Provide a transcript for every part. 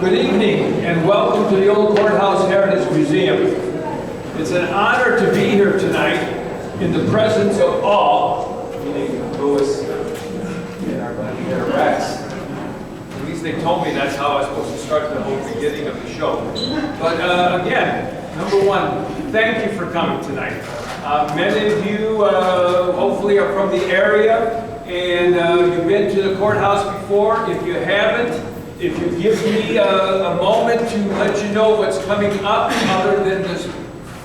Good evening and welcome to the Old Courthouse Heritage Museum. It's an honor to be here tonight in the presence of all, meaning Louis and our buddy Rex. At least they told me that's how I was supposed to start the whole beginning of the show. But again, number one, thank you for coming tonight. Many of you hopefully are from the area and you've been to the courthouse before. If you haven't, if you give me a moment to let you know what's coming up other than this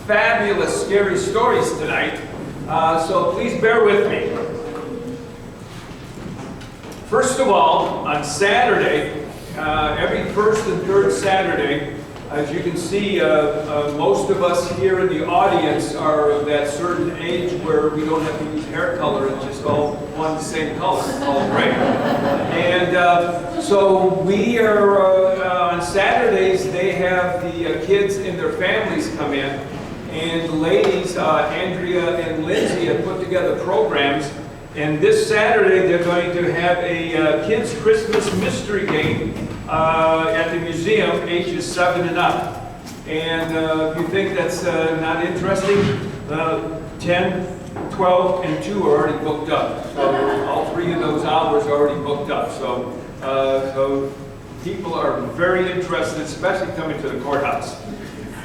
fabulous scary stories tonight, so please bear with me. First of all, on Saturday, every first and third Saturday, as you can see, most of us here in the audience are of that certain age where we don't have to use hair color, it's just all one the same color, all gray. And so we are, on Saturdays, they have the kids and their families come in, and the ladies, Andrea and Lindsay, have put together programs. And this Saturday, they're going to have a kids' Christmas mystery game at the museum, ages 7 and up. And if you think that's not interesting, 10, 12, and 2 are already booked up. So all 3 of those hours are already booked up. So people are very interested, especially coming to the courthouse.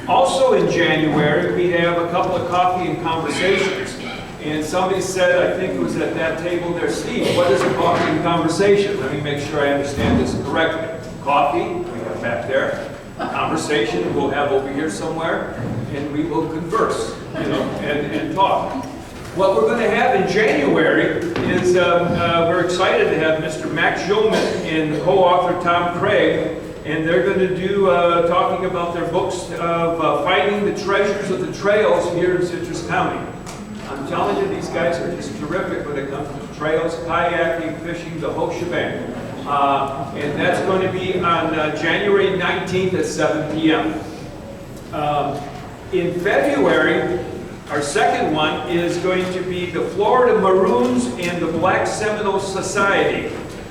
Also in January, we have a couple of coffee and conversations. And somebody said, I think it was at that table there, Steve, what is a coffee and conversation? Let me make sure I understand this correctly. Coffee, we have back there. Conversation, we'll have over here somewhere. And we will converse, and talk. What we're going to have in January is, we're excited to have Mr. Max Schulman and co-author Tom Craig. And they're going to do, talking about their books of finding the treasures of the trails here in Citrus County. I'm telling you, these guys are just terrific when it comes to trails, kayaking, fishing, the whole shebang. And that's going to be on January 19th at 7 p.m. In February, our second one is going to be the Florida Maroons and the Black Seminole Society.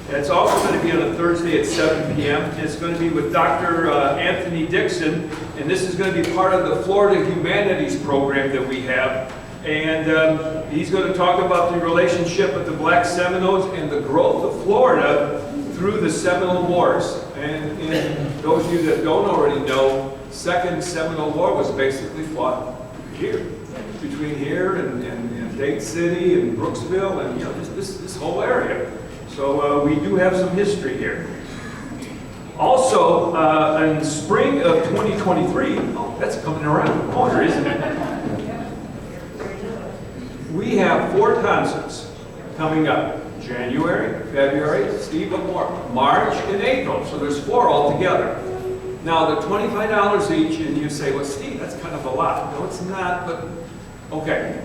It's also going to be on a Thursday at 7 p.m. It's going to be with Dr. Anthony Dixon, and this is going to be part of the Florida Humanities program that we have. And he's going to talk about the relationship of the Black Seminoles and the growth of Florida through the Seminole Wars. And those of you that don't already know, Second Seminole War was basically fought here, between here and Dade City and Brooksville and this whole area. So we do have some history here. Also, in spring of 2023, that's coming around the corner, isn't it? We have 4 concerts coming up. January, February, Steve, what more? March and April. So there's 4 altogether. Now, they're $25 each, and you say, well, Steve, that's kind of a lot. No, it's not, but okay.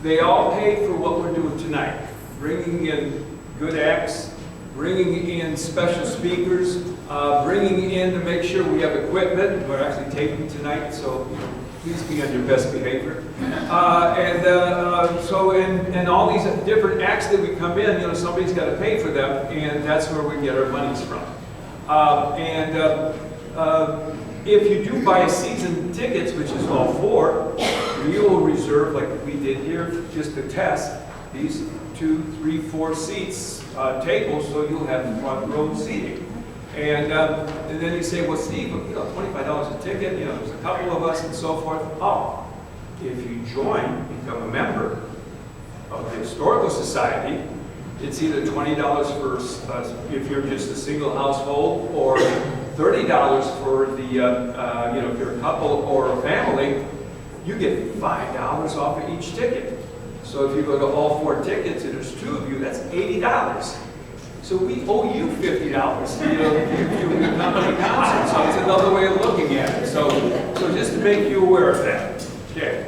They all pay for what we're doing tonight. Bringing in good acts, bringing in special speakers, bringing in to make sure we have equipment. We're actually taping tonight, so please be on your best behavior. And all these different acts that we come in, somebody's got to pay for them, and that's where we get our monies from. If you do buy season tickets, which is all 4, we will reserve, like we did here, just to test these 2, 3, 4 seats, tables, so you'll have front row seating. And then you say, well, Steve, $25 a ticket, there's a couple of us and so forth. Oh, if you join, become a member of the Historical Society, it's either $20 for if you're just a single household, or $30 for the, if you're a couple or a family, you get $5 off of each ticket. So if you go to all 4 tickets and there's 2 of you, that's $80. So we owe you $50 if you come to the concert. So it's another way of looking at it. So just to make you aware of that. Okay.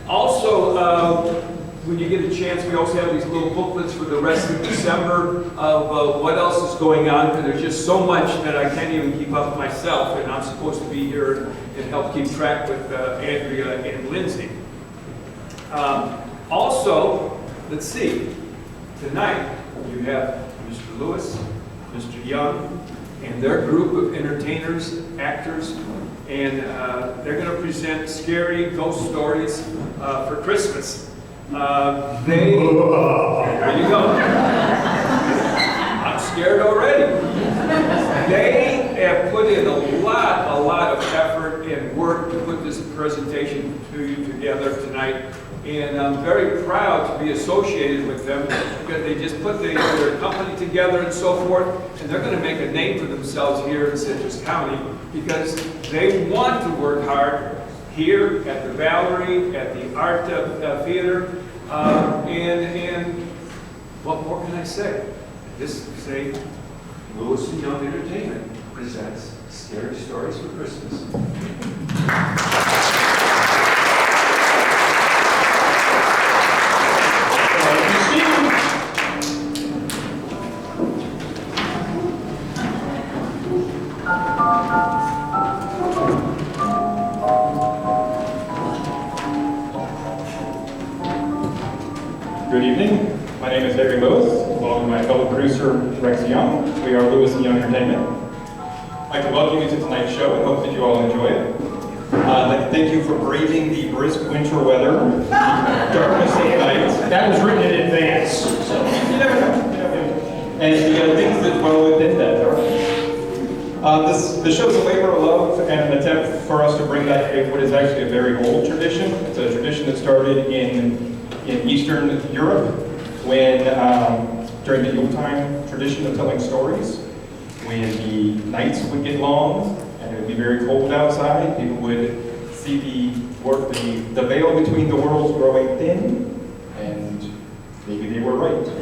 Also, when you get a chance, we also have these little booklets for the rest of December of what else is going on. Because there's just so much that I can't even keep up myself, and I'm supposed to be here and help keep track with Andrea and Lindsay. Also, let's see. Tonight, you have Mr. Lewis, Mr. Young, and their group of entertainers, actors, and they're going to present scary ghost stories for Christmas. There you go. I'm scared already. They have put in a lot of effort and work to put this presentation to you together tonight. And I'm very proud to be associated with them because they just put their company together and so forth. And they're going to make a name for themselves here in Citrus County because they want to work hard here at the Valerie, at the Art Theater. And what more can I say? Just say, Lewis and Young Entertainment presents Scary Stories for Christmas. Good evening. My name is Harry Lewis, along with my fellow producer Rex Young. We are Lewis and Young Entertainment. I'd like to welcome you to tonight's show and hope that you all enjoy it. I'd like to thank you for braving the brisk winter weather, darkness of the night. That was written in advance. So. You never know. And the things that dwell within that darkness. The show's a labor of love and an attempt for us to bring back what is actually a very old tradition. It's a tradition that started in Eastern Europe when, during the Yuletime tradition of telling stories, when the nights would get long and it would be very cold outside, people would see the veil between the worlds growing thin, and maybe they were right. So,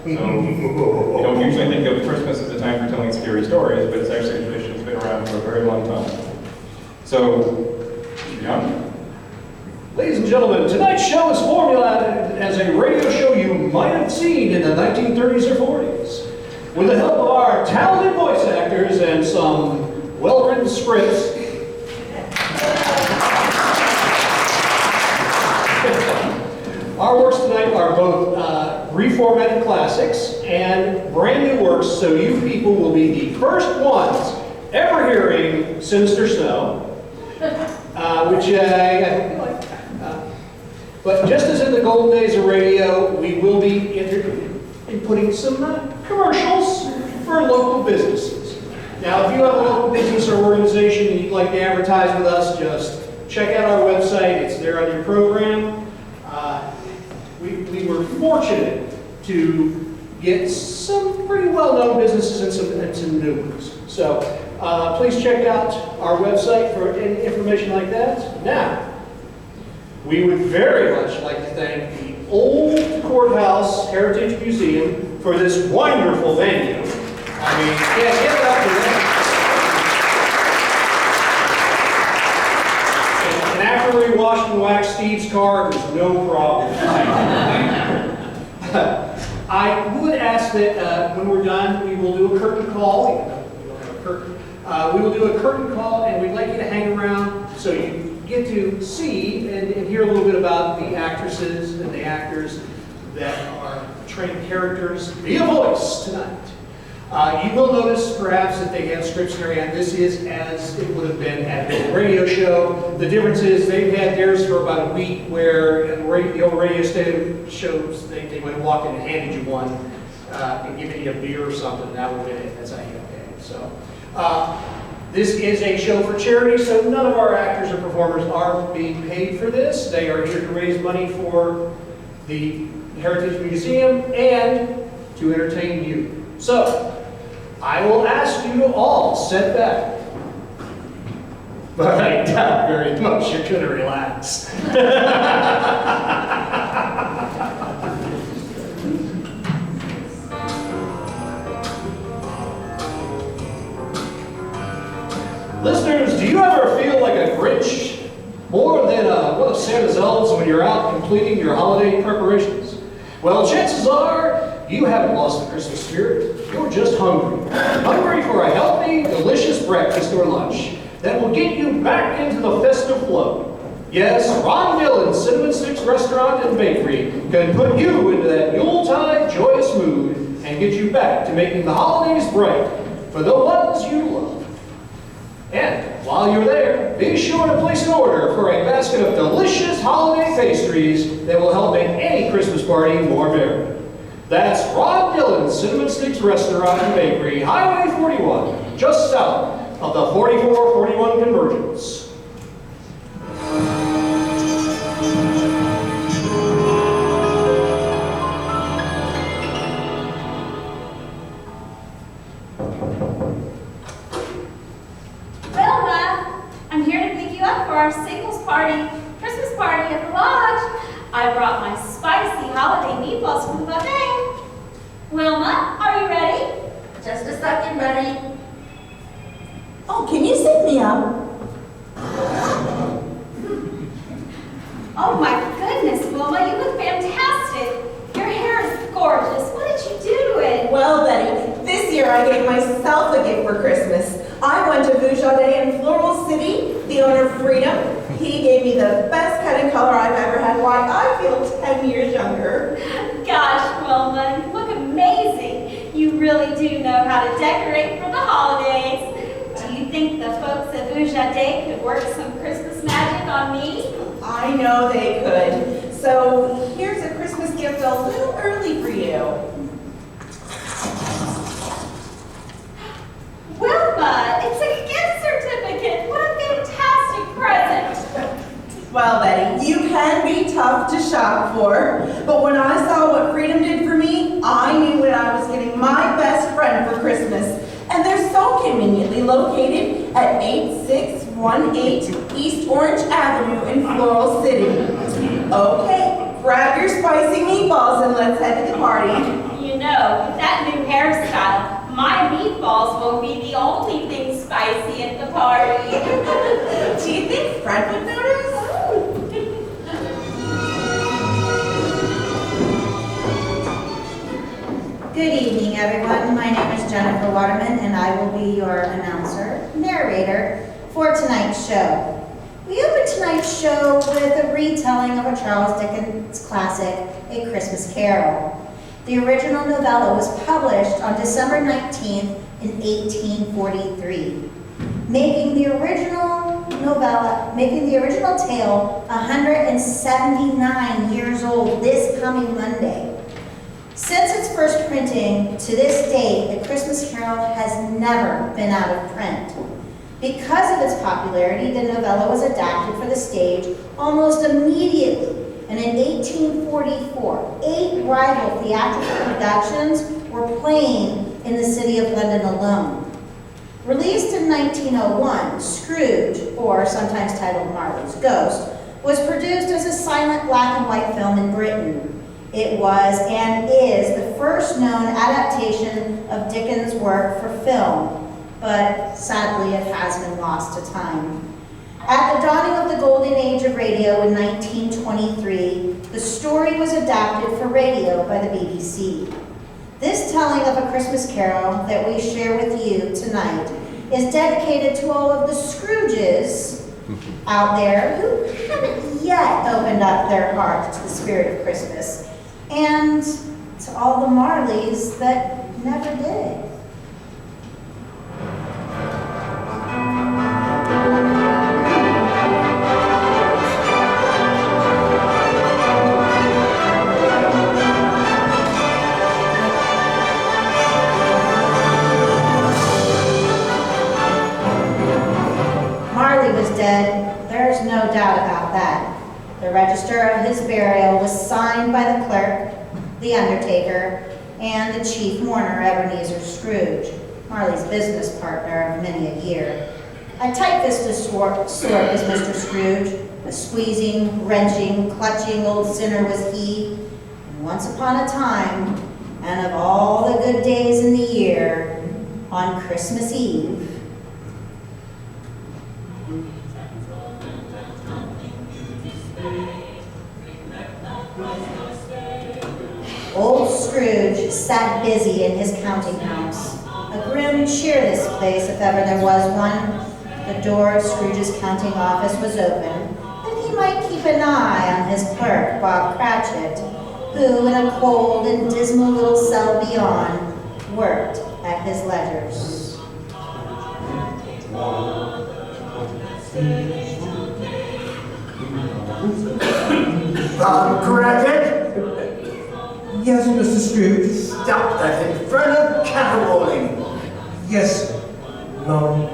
you don't usually think of Christmas as a time for telling scary stories, but it's actually a tradition that's been around for a very long time. So, Mr. Young? Ladies and gentlemen, tonight's show is formulated as a radio show you might have seen in the 1930s or 40s. With the help of our talented voice actors and some well-written scripts, our works tonight are both reformatted classics and brand new works, so you people will be the first ones ever hearing Sinister Snow, which I hope you like. But just as in the golden days of radio, we will be inputting some commercials for local businesses. Now, if you have a local business or organization and you'd like to advertise with us, just check out our website. It's there on your program. We were fortunate to get some pretty well-known businesses and some new ones. So please check out our website for any information like that. Now, we would very much like to thank the Old Courthouse Heritage Museum for this wonderful venue. I mean, yeah, give it up to them. And after we washed and waxed Steve's car, it was no problem. I would ask that when we're done, we will do a curtain call. Even though we don't have a curtain. We will do a curtain call, and we'd like you to hang around so you get to see and hear a little bit about the actresses and the actors that are trained characters via voice tonight. You will notice perhaps that they have scripts and everything. This is as it would have been at the radio show. The difference is they've had theirs for about a week, where in the old radio station shows they would have walked in and handed you one and given you a beer or something. That would have been it. That's how you got paid. So. This is a show for charity, so none of our actors or performers are being paid for this. They are here to raise money for the Heritage Museum and to entertain you. So, I will ask you to all sit back. But I doubt very much you're going to relax. Listeners, do you ever feel like a Grinch more than one of Santa's elves when you're out completing your holiday preparations? Well, chances are you haven't lost the Christmas spirit. You're just hungry. Hungry for a healthy, delicious breakfast or lunch that will get you back into the festive flow. Yes, Ron Dillon's Cinnamon Sticks Restaurant and Bakery can put you into that Yuletide joyous mood and get you back to making the holidays bright for for the ones you love. And while you're there, be sure to place an order for a basket of delicious holiday pastries that will help make any Christmas party more merry. That's Ron Dillon's Cinnamon Sticks Restaurant and Bakery, Highway 41, just south of the 4441 convergence. Wilma, I'm here to pick you up for our singles party, Christmas party at the lodge. I brought my spicy holiday meatballs from the buffet. Wilma, are you ready? Just a second, buddy. Oh, can you sit me up? Oh my goodness, Wilma, you look fantastic. Your hair is gorgeous. What did you do to it? Well, Betty, this year I gave myself a gift for Christmas. I went to Bouchardais in Floral City, the owner of Freedom. He gave me the best cut and color I've ever had. Why, I feel 10 years younger. Gosh, Wilma, you look amazing. You really do know how to decorate for the holidays. Do you think the folks at Bouchardais could work some Christmas magic on me? I know they could. So here's a Christmas gift a little early for you. Wilma, it's a gift certificate. What a fantastic present. Well, Betty, you can be tough to shop for, but when I saw what Freedom did for me, I knew that I was getting my best friend for Christmas. And they're so conveniently located at 8618 East Orange Avenue in Floral City. Okay, grab your spicy meatballs and let's head to the party. You know, with that new hairstyle, my meatballs won't be the only thing spicy at the party. Do you think Fred would notice? Good evening, everyone. My name is Jennifer Waterman, and I will be your announcer, narrator for tonight's show. We open tonight's show with a retelling of a Charles Dickens classic, A Christmas Carol. The original novella was published on December 19th in 1843, making the original tale 179 years old this coming Monday. Since its first printing to this date, A Christmas Carol has never been out of print. Because of its popularity, the novella was adapted for the stage almost immediately, and in 1844, 8 rival theatrical productions were playing in the city of London alone. Released in 1901, Scrooge, or sometimes titled Marley's Ghost, was produced as a silent black and white film in Britain. It was and is the first known adaptation of Dickens' work for film, but sadly it has been lost to time. At the dawning of the golden age of radio in 1923, the story was adapted for radio by the BBC. This telling of A Christmas Carol that we share with you tonight is dedicated to all of the Scrooges out there who haven't yet opened up their hearts to the spirit of Christmas, and to all the Marleys that never did. Marley was dead, there's no doubt about that. The register of his burial was signed by the clerk, the undertaker, and the chief mourner, Ebenezer Scrooge, Marley's business partner of many a year. A tight-fisted sort was Mr. Scrooge, a squeezing, wrenching, clutching old sinner was he. And once upon a time, and of all the good days in the year, on Christmas Eve, old Scrooge sat busy in his counting house. A grim, cheerless place, if ever there was one. The door of Scrooge's counting office was open, that he might keep an eye on his clerk, Bob Cratchit, who, in a cold and dismal little cell beyond, worked at his ledgers. Cratchit? Yes, Mr. Scrooge. Stop that infernal caterwauling. Yes. No.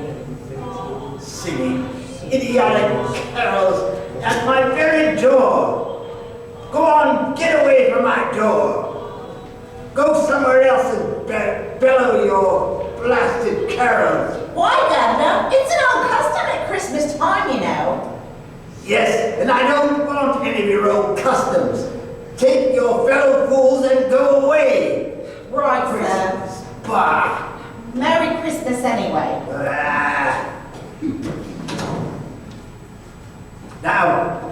Singing idiotic carols at my very door. Go on, get away from my door. Go somewhere else and bellow your blasted carols. Why, Governor? It's an old custom at Christmas time, you know. Yes, and I don't want any of your old customs. Take your fellow fools and go away. Right, sir. Bah! Merry Christmas anyway. Ah. Now,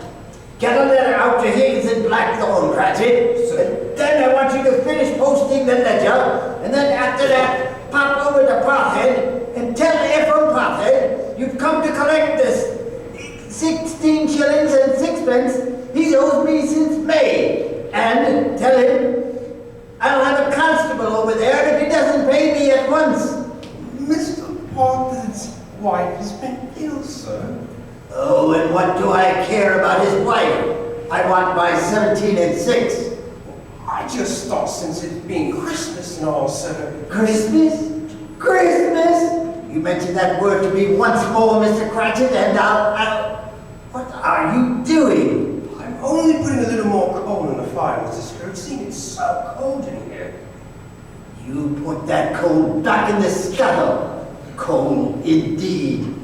get a letter out to Higgs and Blackthorn, Cratchit. And then I want you to finish posting the letter, and then after that, pop over to Pothead and tell Ephraim Pothead you've come to collect this 16 shillings and sixpence he's owed me since May. And tell him I'll have a constable over there if he doesn't pay me at once. Mr. Pothead's wife has been ill, sir. Oh, and what do I care about his wife? I want my 17 and 6. I just thought since it being Christmas and all, sir. Christmas? Christmas? You mentioned that word to me once more, Mr. Cratchit, and I'll... What are you doing? I'm only putting a little more coal in the fire, Mr. Scrooge, seeing it's so cold in here. You put that coal back in the scuttle. Coal, indeed.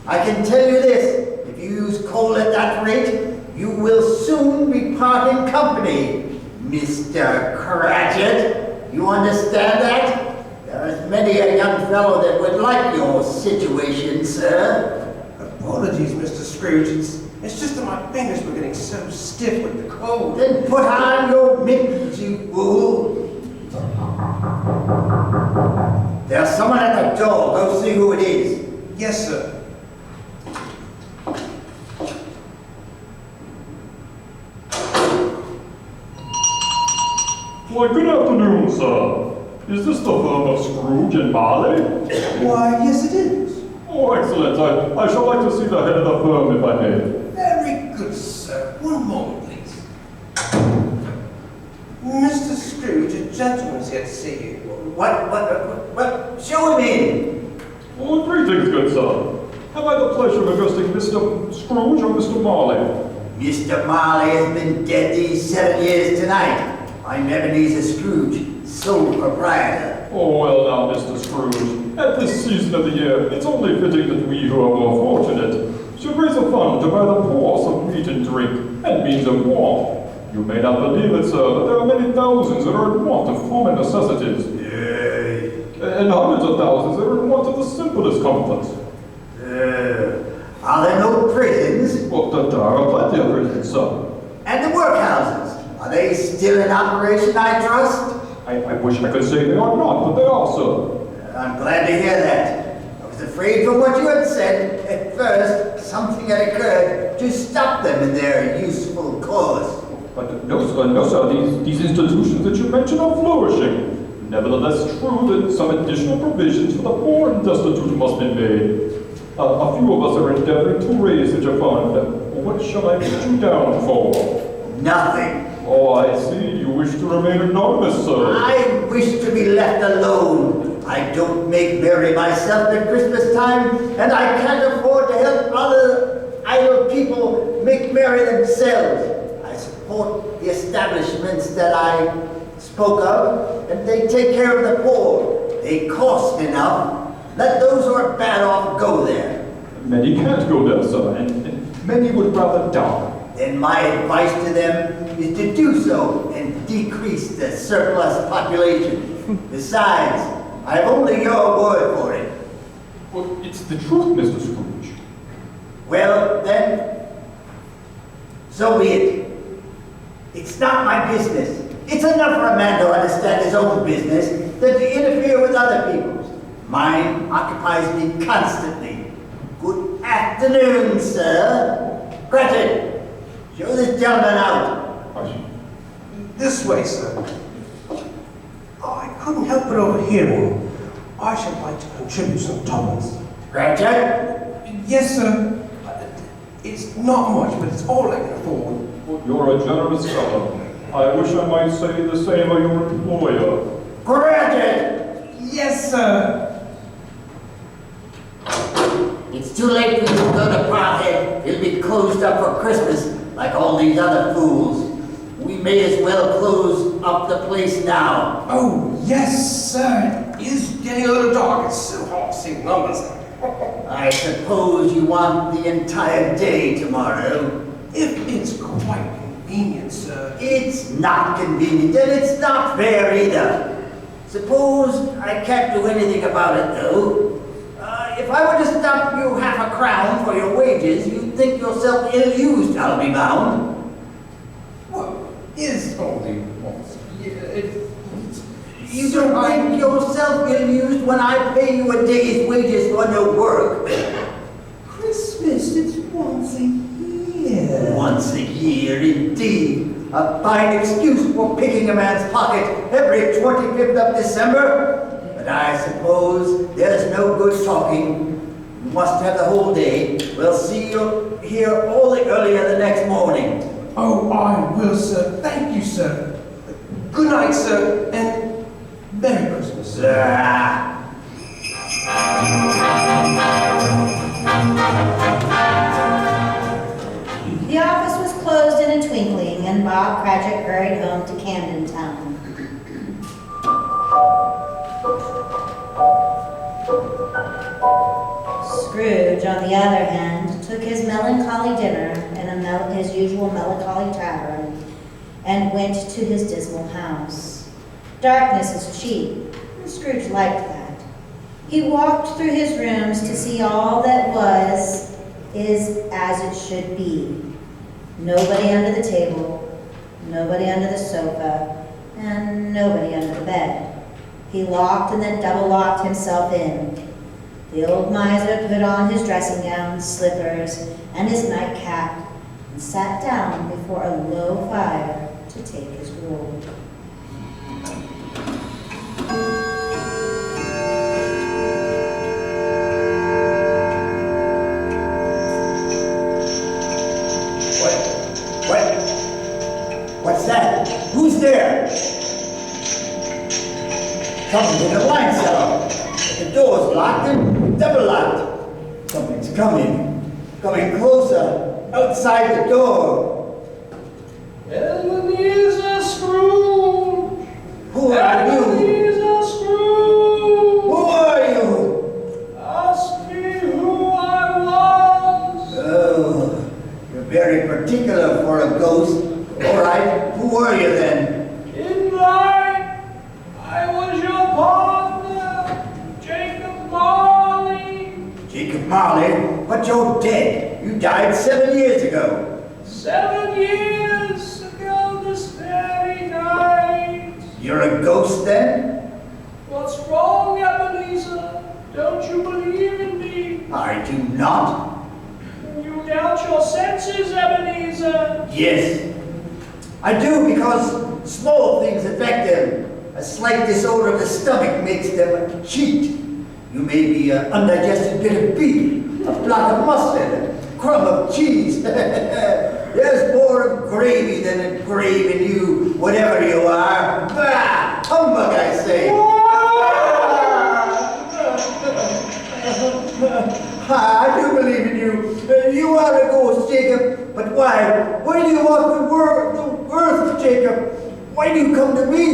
I can tell you this, if you use coal at that rate, you will soon be parting company, Mr. Cratchit. You understand that? There is many a young fellow that would like your situation, sir. Apologies, Mr. Scrooge. It's just that my fingers were getting so stiff with the cold. Then put on your mittens, you fool. There's someone at the door. Go see who it is. Yes, sir. Why, good afternoon, sir. Is this the firm of Scrooge and Marley? Why, yes, it is. Oh, excellent. I shall like to see the head of the firm, if I may. Very good, sir. One moment, please. Mr. Scrooge, a gentleman's here to see you. What? Show him in. Oh, greetings, good sir. Have I the pleasure of addressing Mr. Scrooge or Mr. Marley? Mr. Marley has been dead these 7 years tonight. I'm Ebenezer Scrooge, sole proprietor. Oh, well now, Mr. Scrooge, at this season of the year, it's only fitting that we who are more fortunate should raise a fund to buy the poor some meat and drink and means of warmth. You may not believe it, sir, but there are many thousands that are in want of common necessities. And hundreds of thousands that are in want of the simplest comforts. Are there no prisons? Well, there are plenty of prisons, sir. And the workhouses? Are they still in operation, I trust? I wish I could say they are not, but they are, sir. I'm glad to hear that. I was afraid from what you had said, at first, something had occurred to stop them in their useful cause. But no, sir, these institutions that you mention are flourishing. Nevertheless, true that some additional provisions for the poor and destitute must be made. A few of us are endeavoring to raise such a fund. What shall I put you down for? Nothing. Oh, I see. You wish to remain anonymous, sir. I wish to be left alone. I don't make merry myself at Christmas time, and I can't afford to help other idle people make merry themselves. I support the establishments that I spoke of, and they take care of the poor. They cost enough. Let those who are bad off go there. Many can't go there, sir, and many would rather die. Then my advice to them is to do so and decrease the surplus population. Besides, I have only your word for it. Well, it's the truth, Mr. Scrooge. Well, then, so be it. It's not my business. It's enough for a man to understand his own business than to interfere with other people's. Mine occupies me constantly. Good afternoon, sir. Cratchit, show this gentleman out. This way, sir. I couldn't help but overhearing. I should like to contribute some tuppence. Cratchit? Yes, sir. It's not much, but it's all I can afford. You're a generous fellow. I wish I might say the same of your employer. Cratchit! Yes, sir. It's too late for you to go to Prothead. It'll be closed up for Christmas, like all these other fools. We may as well close up the place now. Oh, yes, sir. It is getting a little dark. It's so hard to see the numbers. I suppose you want the entire day tomorrow. If it's quite convenient, sir. It's not convenient, and it's not fair either. Suppose I can't do anything about it, though. If I were to stop you half a crown for your wages, you'd think yourself ill-used, I'll be bound. Well, is only once a year. You don't think yourself ill-used when I pay you a day's wages for no work? Christmas, it's once a year. Once a year, indeed. A fine excuse for picking a man's pocket every 25th of December. But I suppose there's no good talking. You must have the whole day. We'll see you here all the earlier the next morning. Oh, I will, sir. Thank you, sir. Good night, sir, and Merry Christmas, sir. The office was closed in a twinkling, and Bob Cratchit hurried home to Camden Town. Scrooge, on the other hand, took his melancholy dinner in his usual melancholy tavern, and went to his dismal house. Darkness is cheap, and Scrooge liked that. He walked through his rooms to see all that is as it should be. Nobody under the table, nobody under the sofa, and nobody under the bed. He locked and then double-locked himself in. The old miser put on his dressing gown, slippers, and his nightcap, and sat down before a low fire to take his gruel. What's that? Who's there? Something in the wine cellar. The door's locked and double locked. Something's coming. Coming closer. Outside the door. Ebenezer Scrooge! Who are you? Ebenezer Scrooge! Who are you? Ask me who I was! Oh, you're very particular for a ghost. All right, who were you then? In life, I was your partner, Jacob Marley. Jacob Marley? But you're dead. You died 7 years ago. 7 years ago this very night. You're a ghost then? What's wrong, Ebenezer? Don't you believe in me? I do not. You doubt your senses, Ebenezer. Yes. I do because small things affect them. A slight disorder of the stomach makes them cheat. You may be an undigested bit of beef, a block of mustard, a crumb of cheese. There's more of gravy than a grave in you, whatever you are. Bah! Humbug, I say. I do believe in you. You are a ghost, Jacob. But why? Why do you walk the earth, Jacob? Why do you come to me?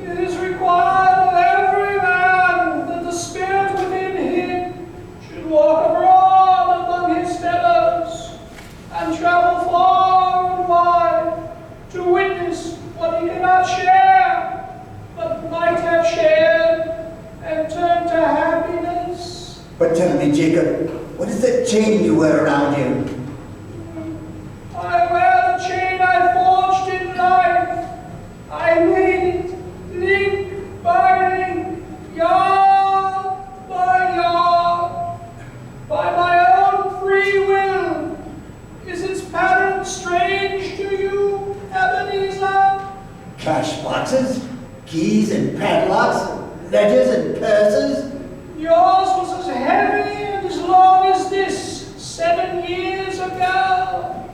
It is required of every man that the spirit within him should walk abroad among his fellows and travel far and wide to witness what he cannot share, but might have shared and turn to happiness. But tell me, Jacob, what is that chain you wear around you? I wear the chain I forged in life. I made it link by link, yard by yard, by my own free will. Is its pattern strange to you, Ebenezer? Cash boxes, keys and padlocks, ledgers and purses. Yours was as heavy as long as this 7 years ago,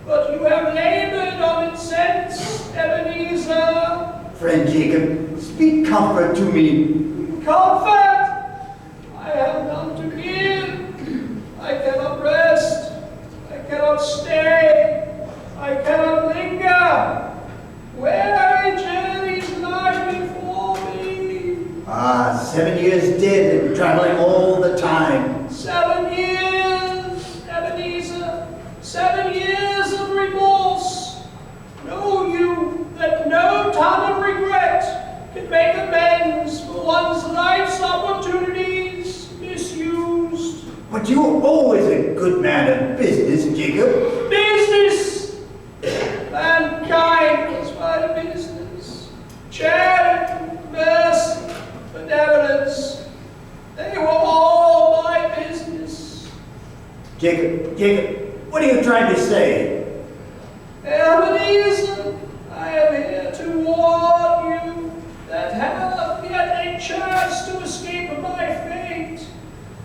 but you have labored on it since, Ebenezer. Friend Jacob, speak comfort to me. Comfort! I have none to give. I cannot rest. I cannot stay. I cannot linger. Where journeys lie before me. 7 years dead and traveling all the time. 7 years, Ebenezer. 7 years of remorse. Know you that no time of regret can make amends for one's life's opportunities misused. But you were always a good man of business, Jacob. Business! Mankind was my business. Charity, mercy, benevolence. They were all my business. Jacob, what are you trying to say? Ebenezer, I am here to warn you that have yet a chance to escape my fate.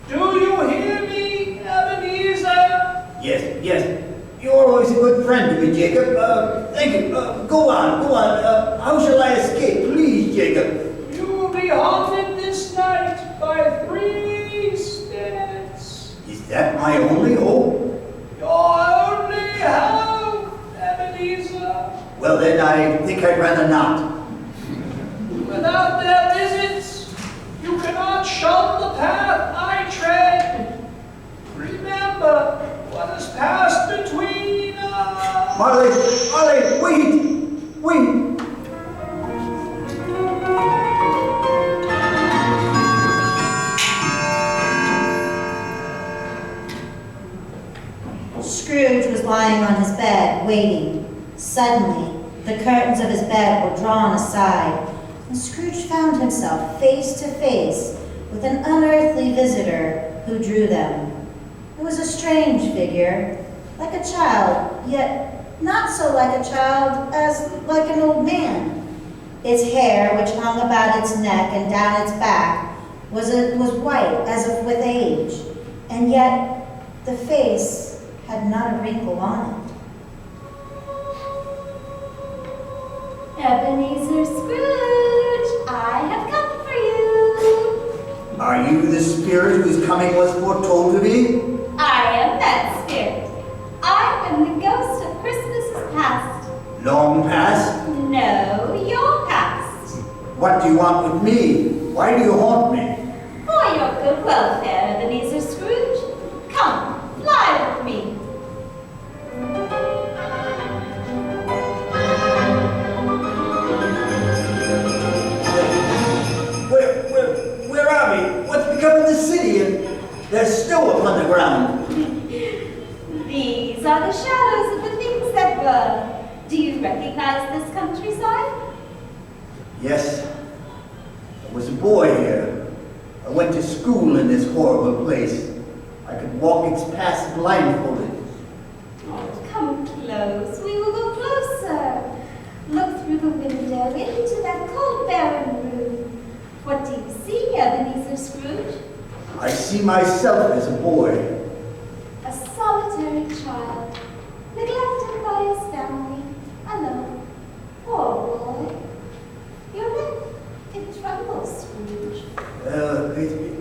Do you hear me, Ebenezer? Yes. You're always a good friend to me, Jacob. Thank you. Go on. How shall I escape? Please, Jacob. You will be haunted this night by 3 spirits. Is that my only hope? Your only hope, Ebenezer. Well, then I think I'd rather not. Without their visits, you cannot shun the path I tread. Remember what has passed between us. Marley, wait. Scrooge was lying on his bed, waiting. Suddenly, the curtains of his bed were drawn aside, and Scrooge found himself face to face with an unearthly visitor who drew them. It was a strange figure, like a child, yet not so like a child as like an old man. Its hair, which hung about its neck and down its back, was white as if with age, and yet the face had not a wrinkle on it. Ebenezer Scrooge, I have come for you. Are you the spirit whose coming was foretold to me? I am that spirit. I am the ghost of Christmases past. Long past? No, your past. What do you want with me? Why do you haunt me? For your good welfare, Ebenezer Scrooge. Come, fly with me. Where are we? What's become of the city? And there's snow upon the ground. These are the shadows of the things that were. Do you recognize this countryside? Yes. I was a boy here. I went to school in this horrible place. I could walk its paths blindfolded. Oh, come close. We will go closer. Look through the window into that cold, barren room. What do you see, Ebenezer Scrooge? I see myself as a boy. A solitary child, neglected by his family, alone. Poor boy. Your neck, it trembles, Scrooge.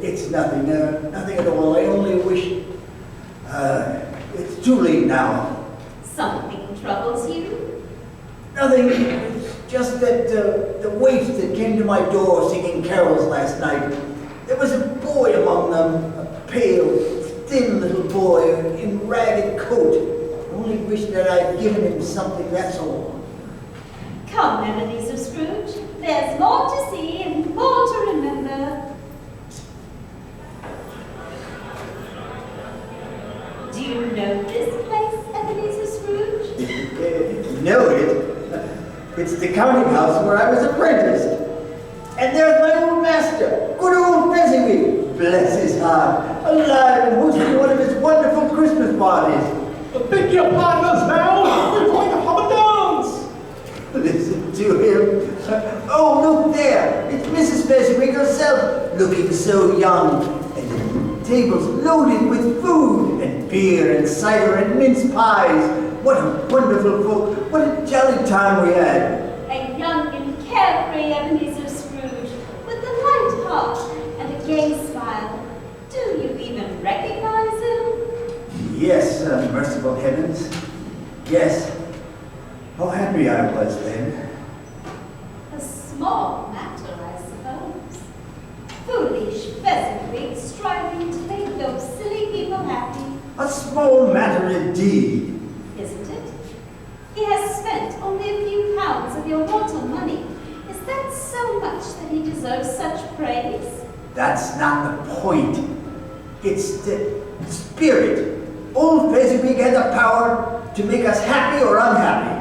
It's nothing. Nothing at all. I only wish... it's too late now. Something troubles you? Nothing. It's just that the waifs that came to my door singing carols last night, there was a boy among them, a pale, thin little boy in ragged coat. I only wish that I'd given him something, that's all. Come, Ebenezer Scrooge. There's more to see and more to remember. Do you know this place, Ebenezer Scrooge? Know it? It's the counting house where I was apprenticed. And there's my old master, good old Fezziwig, bless his heart, alive and hosting one of his wonderful Christmas parties. Pick your partners now! We're going to have a dance! Listen to him. Oh, look there. It's Mrs. Fezziwig herself, looking so young and tables loaded with food, and beer and cider and mince pies. What a wonderful folk, what a jolly time we had. A young and carefree Ebenezer Scrooge with a light heart and a gay smile. Do you even recognize him? Yes, merciful heavens. Yes. How happy I was then. A small matter, I suppose. Foolish pheasantry striving to make those silly people happy, A small matter indeed. isn't it? He has spent only a few pounds of your mortal money. Is that so much that he deserves such praise? That's not the point. It's the spirit. Old Fezziwig had the power to make us happy or unhappy.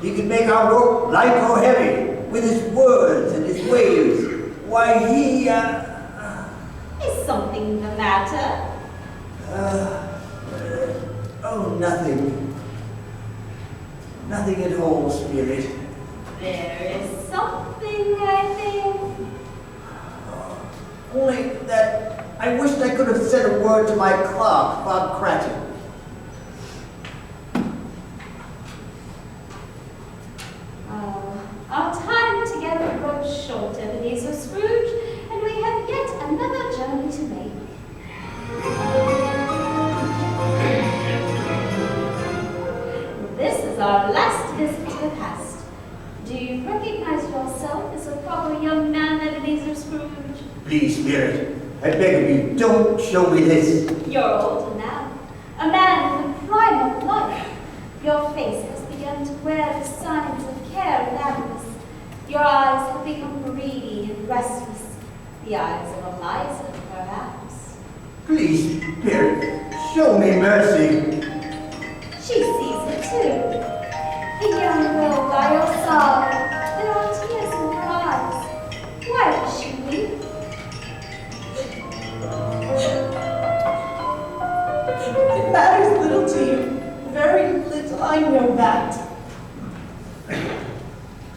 He could make our work light or heavy with his words and his ways. Why, Is something the matter? Oh, nothing. Nothing at all, spirit. There is something, I think. Only that I wished I could have said a word to my clerk, Bob Cratchit. Our time together grows short, Ebenezer Scrooge, and we have yet another journey to make. This is our last visit to the past. Do you recognize yourself as a proper young man, Ebenezer Scrooge? Please, spirit, I beg of you, don't show me this. You're older now, a man in the prime of life. Your face has begun to wear the signs of care and avarice. Your eyes have become greedy and restless. The eyes of a miser, perhaps. Please, spirit, show me mercy. She sees it too. The young girl by your side. There are tears in her eyes. Why does she weep? It matters little to you. Very little, I know that.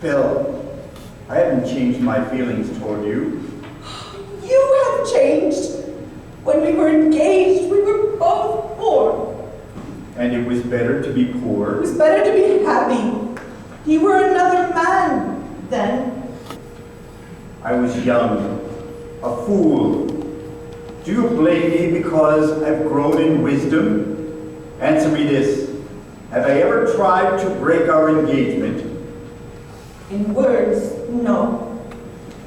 Bill, I haven't changed my feelings toward you. You have changed. When we were engaged, we were both poor. And it was better to be It poor. was better to be happy. You were another man then. I was young, a fool. Do you blame me because I've grown in wisdom? Answer me this. Have I ever tried to break our engagement? In words, no.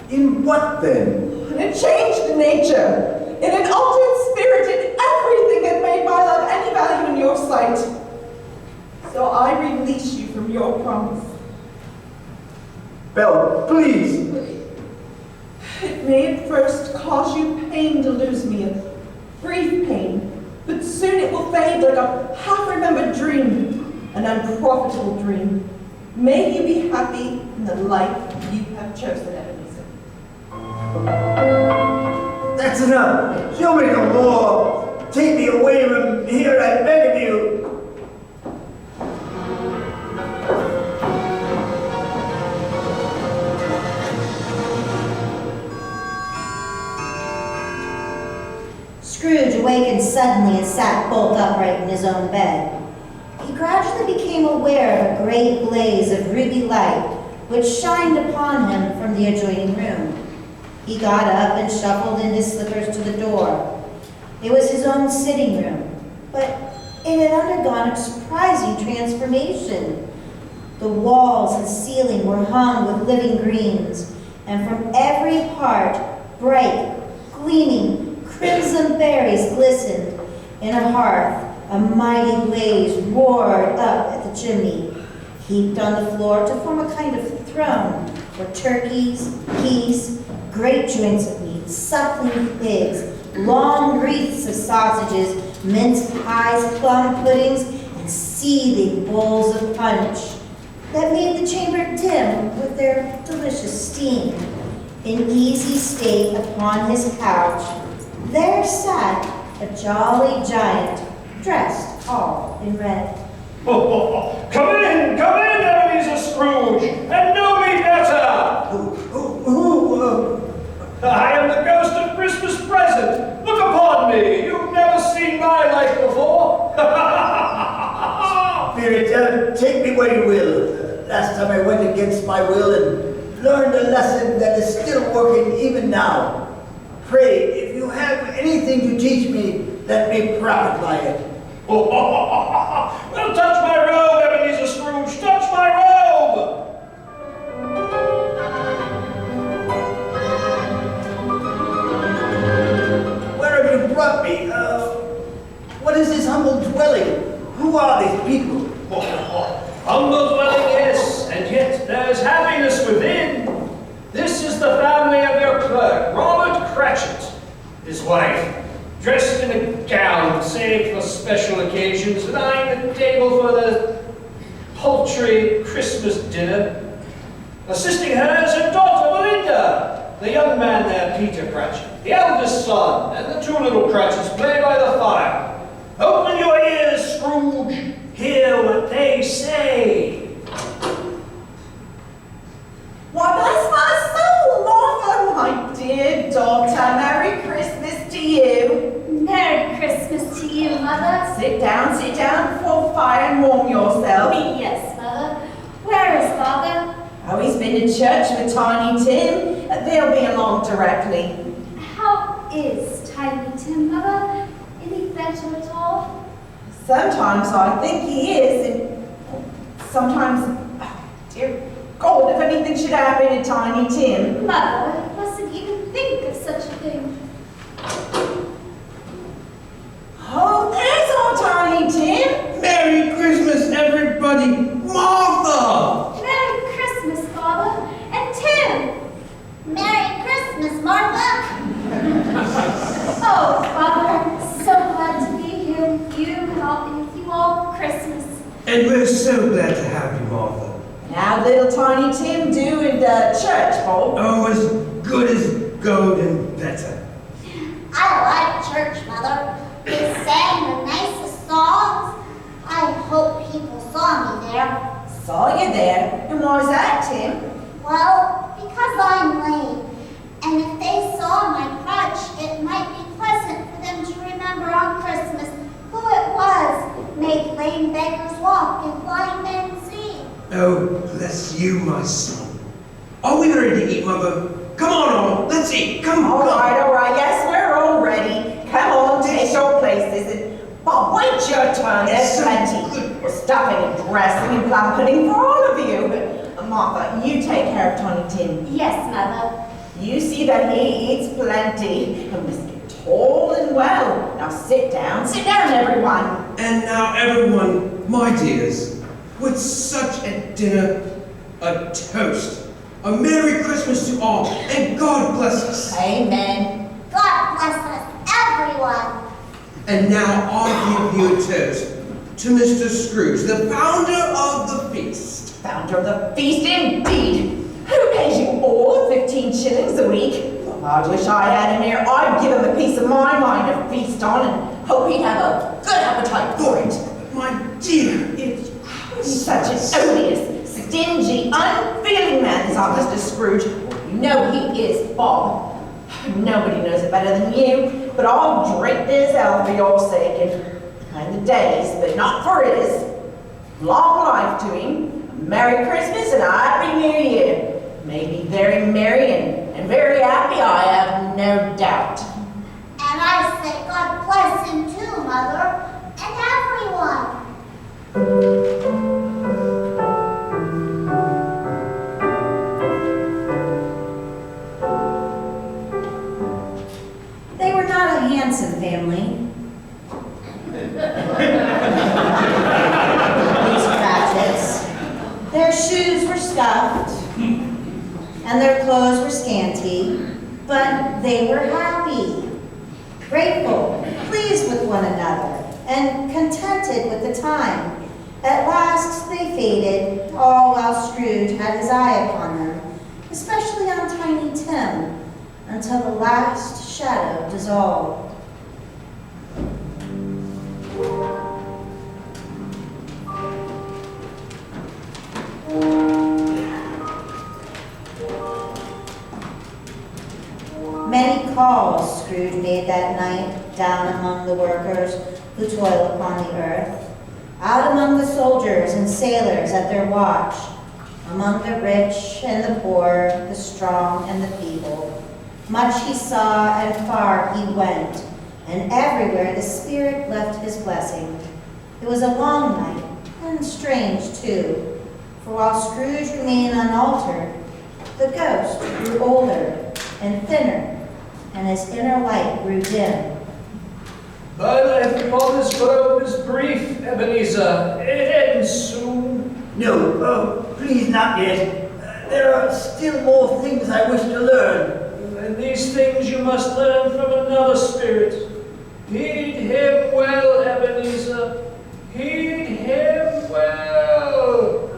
In what then? And it changed nature. In an altered spirit, in everything that made my love any value in your sight. So I release you from your promise. Belle, please. It may at first cause you pain to lose me, a brief pain, but soon it will fade like a half-remembered dream, an unprofitable dream. May you be happy in the life you have chosen, Ebenezer. That's enough. Show me no more. Take me away from here, I beg of you. Scrooge awakened suddenly and sat bolt upright in his own bed. He gradually became aware of a great blaze of ruby light which shined upon him from the adjoining room. He got up and shuffled in his slippers to the door. It was his own sitting room, but it had undergone a surprising transformation. The walls and ceiling were hung with living greens, and from every part, bright, gleaming, crimson berries glistened. In a hearth, a mighty blaze roared up at the chimney, heaped on the floor to form a kind of throne where turkeys, geese, great joints of meat, suckling pigs, long wreaths of sausages, mince pies, plum puddings, and seething bowls of punch that made the chamber dim with their delicious steam. In easy state upon his couch, there sat a jolly giant, dressed all in red. Come in, Ebenezer Scrooge, and know me better. I am the ghost of Christmas present. Look upon me. You take me where you will. Last time I went against my will and learned a lesson that is still working even now. Pray, if you have anything to teach me, let me profit by it. Oh, well, touch my robe, Ebenezer Scrooge, touch my robe! Where have you brought me? What is this humble dwelling? Who are these people? Humble dwelling, yes, and yet there's happiness within. This is the family of your clerk, Robert Cratchit. His wife, dressed in a gown saved for special occasions, laying the table for the paltry Christmas dinner. Assisting her is her daughter, Belinda, the young man there, Peter Cratchit, the eldest son, and the two little Cratchits play by the fire. Open your ears, Scrooge. Hear what they say. Why, bless my soul, Martha, my dear daughter, Merry Christmas to you. Merry Christmas to you, Mother. Sit down before the fire and warm yourself. Yes, Mother. Where is Father? Oh, he's been to church with Tiny Tim. They'll be along directly. How is Tiny Tim, Mother? Any better at all? Sometimes I think he is, and sometimes, oh, dear God, if anything should happen to Tiny Tim. Mother, I mustn't even think of such a thing. Oh, there's our Tiny Tim. Merry Christmas, everybody! Martha! Merry Christmas, Father. And Tim. Merry Christmas, Martha. Oh, Father, I'm so glad to be here with you and I'll be with you all for Christmas. And we're so glad to have you, Martha. And how little Tiny Tim do in the church, Bob? Oh, as good as gold and better. I like church, Mother. They sang the nicest songs. I hope people saw me there. Saw you there. And why's that, Tim? Well, because I'm lame. And if they saw my crutch, it might be pleasant for them to remember on Christmas who it was made lame beggars walk and blind men see. Oh, bless you, my son. Are we ready to eat, Mother? Come on, all. Let's eat. Come on. All right. Yes, we're all ready. Come on, take your places. And Bob, wait your turn. There's It's so plenty. We're stuffing and dressing and plum pudding for all of you. But Martha, you take care of Tiny Tim. Yes, Mother. You see that he eats plenty and must get tall and well. Now sit down, everyone. And now, everyone, my dears, with such a dinner, a toast, a Merry Christmas to all, and God bless us. Amen. God bless us, everyone. And now I'll give you a toast to Mr. Scrooge, the founder of the feast. Founder of the feast, indeed. Who pays you all 15 shillings a week? I wish I had him here. I'd give him a piece of my mind to feast on and hope he'd have a good appetite for it. My dear, He's such an odious, stingy, unfeeling man, is our Mr. Scrooge. You know he is, Bob. Nobody knows it better than you, but I'll drink this ale for your sake and the days, but not for his. Long life to him, a Merry Christmas and a Happy New Year. May be very merry and very happy, I have no doubt. And I say God bless him too, Mother, and everyone. They were not a handsome family. These Cratchits. Their shoes were stuffed, and their clothes were scanty, but they were happy, grateful, pleased with one another, and contented with the time. At last they faded, all while Scrooge had his eye upon them, especially on Tiny Tim, until the last shadow dissolved. Many calls Scrooge made that night down among the workers who toil upon the earth. out among the soldiers and sailors at their watch, among the rich and the poor, the strong and the feeble. Much he saw and far he went, and everywhere the Spirit left his blessing. It was a long night, and strange too, for while Scrooge remained unaltered, the ghost grew older and thinner, and his inner light grew dim. But if Father's vote is brief, Ebenezer, it ends soon. No, please not yet. There are still more things I wish to learn. And these things you must learn from another spirit. Heed him well, Ebenezer. Heed him well.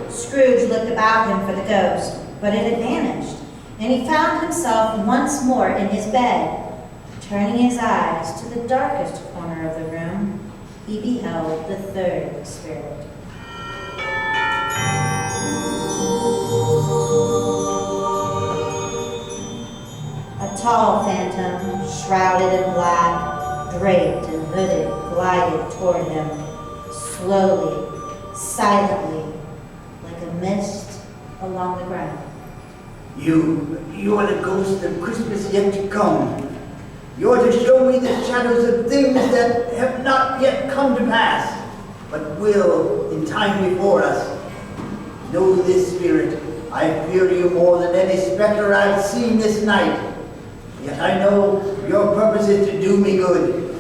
Scrooge looked about him for the ghost, but it had vanished, and he found himself once more in his bed. Turning his eyes to the darkest corner of the room, he beheld the third spirit. A tall phantom, shrouded in black, draped and hooded, glided toward him, slowly, silently, like a mist along the ground. You are the ghost of Christmas yet to come. You are to show me the shadows of things that have not yet come to pass, but will in time before us. Know this, Spirit, I fear you more than any specter I've seen this night. Yet I know your purpose is to do me good.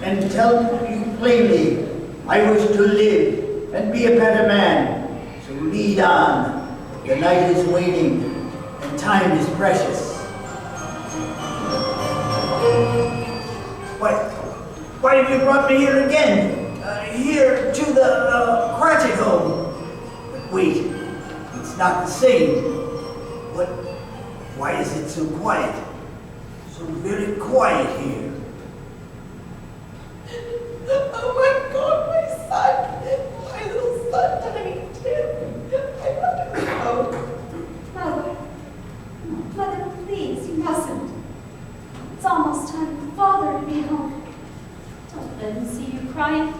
And tell you plainly, I wish to live and be a better man. So lead on. The night is waning, and time is precious. Why have you brought me here again? Here to the Cratchit home. But wait, it's not the same. Why is it so quiet? So very quiet here. Oh my God, my son! My little son, Tiny Tim! I love him so. Mother, Mother, please, you mustn't. It's almost time for Father to be home. Don't let him see you crying.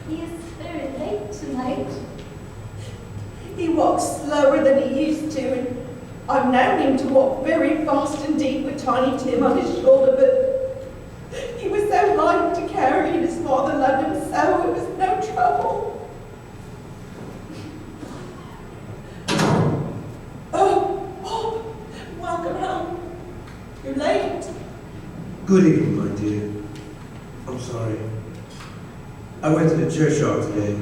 He is very late tonight. He walks slower than he used to, and I've known him to walk very fast indeed with Tiny Tim on his shoulder, but he was so light to carry and his father loved him so it was no trouble. Oh, Bob, welcome home. You're late. Good evening, my dear. I'm sorry. I went to the churchyard today.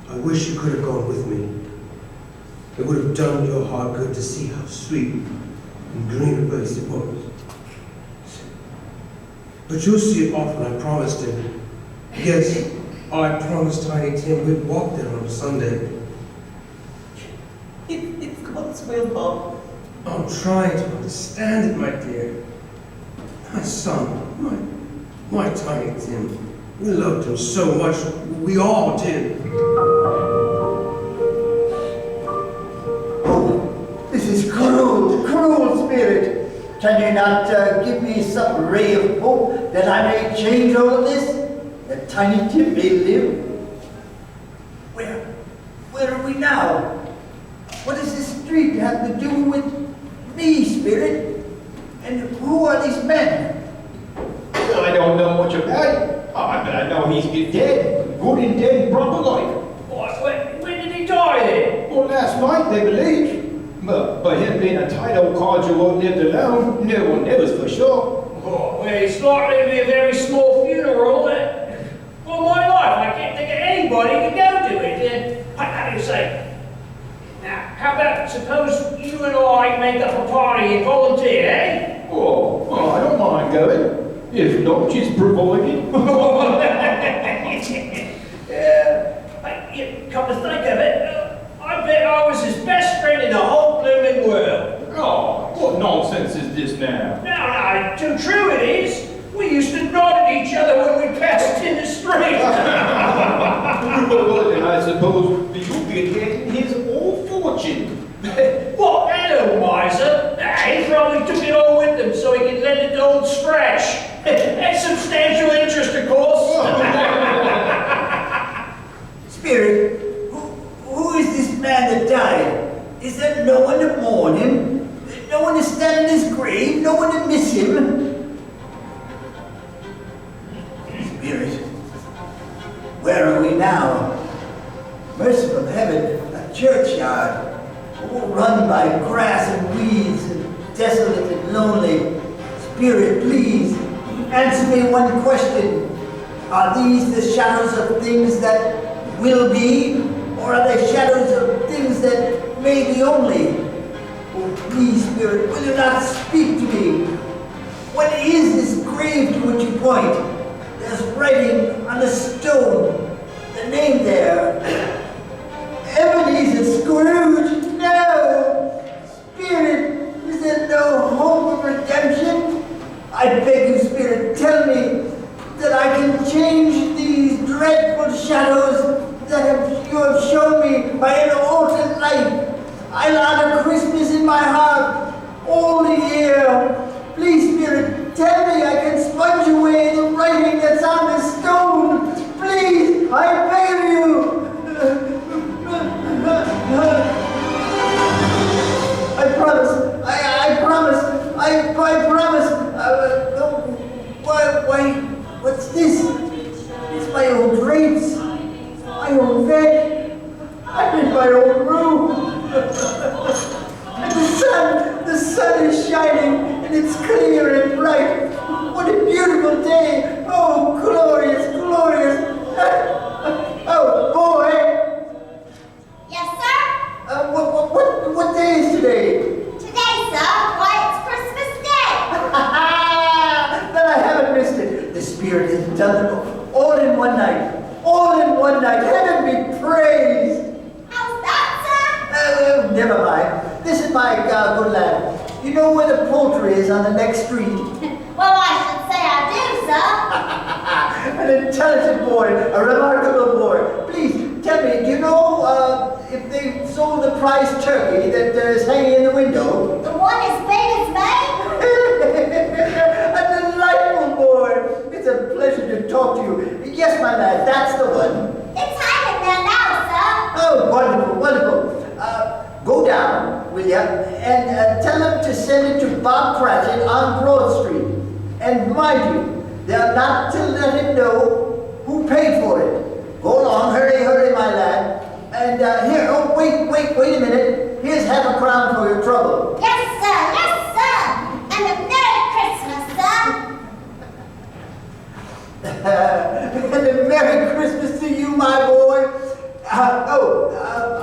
I wish you could have gone with me. It would have done your heart good to see how sweet and green a place it was. But you'll see it often, I promised him. Yes, I promised Tiny Tim we'd walk there on a Sunday. It's God's will, Bob. I'm trying to understand it, my dear. My son, my Tiny Tim. We loved him so much. We all did. Oh, this is cruel, cruel, Spirit. Can you not give me some ray of hope that I may change all of this? That Tiny Tim may live? Where are we now? What does this street have to do with me, Spirit? And who are these men? I don't know much about it. But I know he's dead. Good and dead proper like. When did he die then? Well, last night, they believe. But him being a tight old codger who won't live alone, no one knows for sure. Oh, well, it's likely to be a very small funeral. For my life, I can't think of anybody who can go to it. How do you say? Now, how about suppose you and I make up a party and volunteer, eh? Oh, I don't mind going. If not, she's provided. Come to think of it, I bet I was his best friend in the whole blooming world. Oh, what nonsense is this now? No, too true it is. We used to nod at each other when we passed in the street. Well, then I suppose you'll be getting his old fortune. What, hello, miser? He probably took it all with him so he could lend it to old Scratch. At substantial interest, of course. Spirit, who is this man that died? Is there no one to mourn him? No one to stand in his grave? No one to miss him? Spirit, where are we now? Merciful heaven, a churchyard, all run by grass and weeds, and desolate and lonely. Spirit, please, answer me one question. Are these the shadows of things that will be, or are they shadows of things that may be only? Oh, please, Spirit, will you not speak to me? What is this grave to which you point? There's writing on the stone, the name there. Ebenezer Scrooge, no! Spirit, is there no hope of redemption? I beg you, Spirit, tell me that I can change these dreadful shadows that you have shown me by an altered life. I'll honor Christmas in my heart all the year. Please, Spirit, tell me I can smudge away the writing that's on the stone. Please, I beg of you. I promise. I promise. I promise. Why, what's this? It's my old drapes, my old bed. I'm in my old room. And the sun is shining, and it's clear and bright. What a beautiful day. Oh, glorious, glorious. Oh, boy. Yes, sir? What day is today? Today, sir, why, it's Christmas Day. Then I haven't missed it. The Spirit has done it all in one night. All in one night. Heaven be praised. How's that, sir? Never mind. This is my good lad. You know where the poultry is on the next street? Well, I should say I do, sir. An intelligent boy, a remarkable boy. Please, tell me, do you know if they sold the prize turkey that is hanging in the window? The one as big as me? A delightful boy. It's a pleasure to talk to you. Yes, my lad, that's the one. It's hanging there now, sir. Oh, wonderful, wonderful. Go down, will ya, and tell them to send it to Bob Cratchit on Broad Street. And mind you, they're not to let him know who paid for it. Go along, hurry, hurry, my lad. And here, oh, wait a minute. Here's half a crown for your trouble. Yes, sir. And a Merry Christmas, sir. And a Merry Christmas to you, my boy.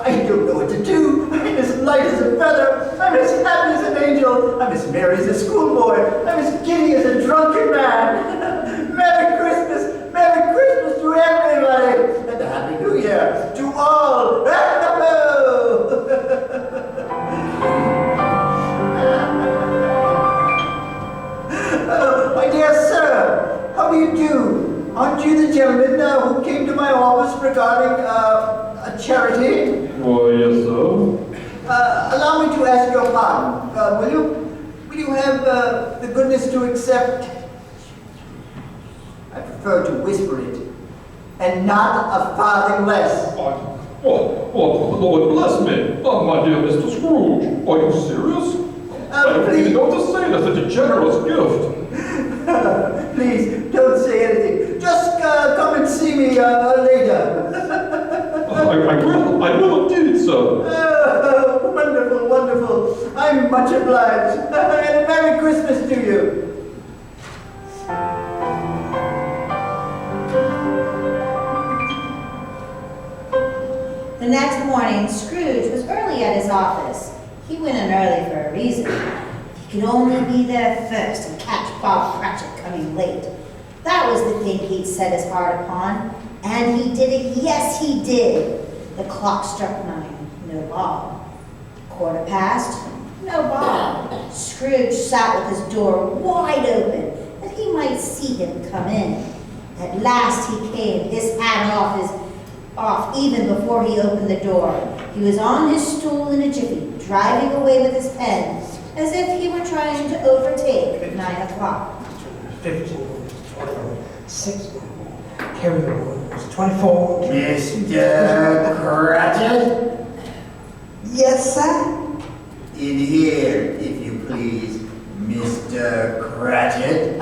I don't know what to do. I'm as light as a feather. I'm as happy as an angel. I'm as merry as a schoolboy. I'm as giddy as a drunken man. Merry Christmas to everybody. And a Happy New Year to all. My dear sir, how do you do? Aren't you the gentleman who came to my office regarding a charity? Why, yes, sir. Allow me to ask your pardon. Will you have the goodness to accept? I prefer to whisper it, and not a farthing less. What, Lord bless me. My dear Mr. Scrooge, are you serious? I don't even know what to say. That's such a generous gift. Please, don't say anything. Just come and see me later. I will indeed, sir. Wonderful, wonderful. I'm much obliged. And a Merry Christmas to you. The next morning, Scrooge was early at his office. He went in early for a reason. He could only be there first and catch Bob Cratchit coming late. That was the thing he'd set his heart upon. And he did it, yes he did. The clock struck 9, no Bob. 1:15, no Bob. Scrooge sat with his door wide open, that he might see him come in. At last he came, his hat off even before he opened the door. He was on his stool in a jiffy, driving away with his pen, as if he were trying to overtake 9 o'clock. 15, 21, 16, carry on, 24. Mr. Cratchit? Yes, sir? In here, if you please, Mr. Cratchit.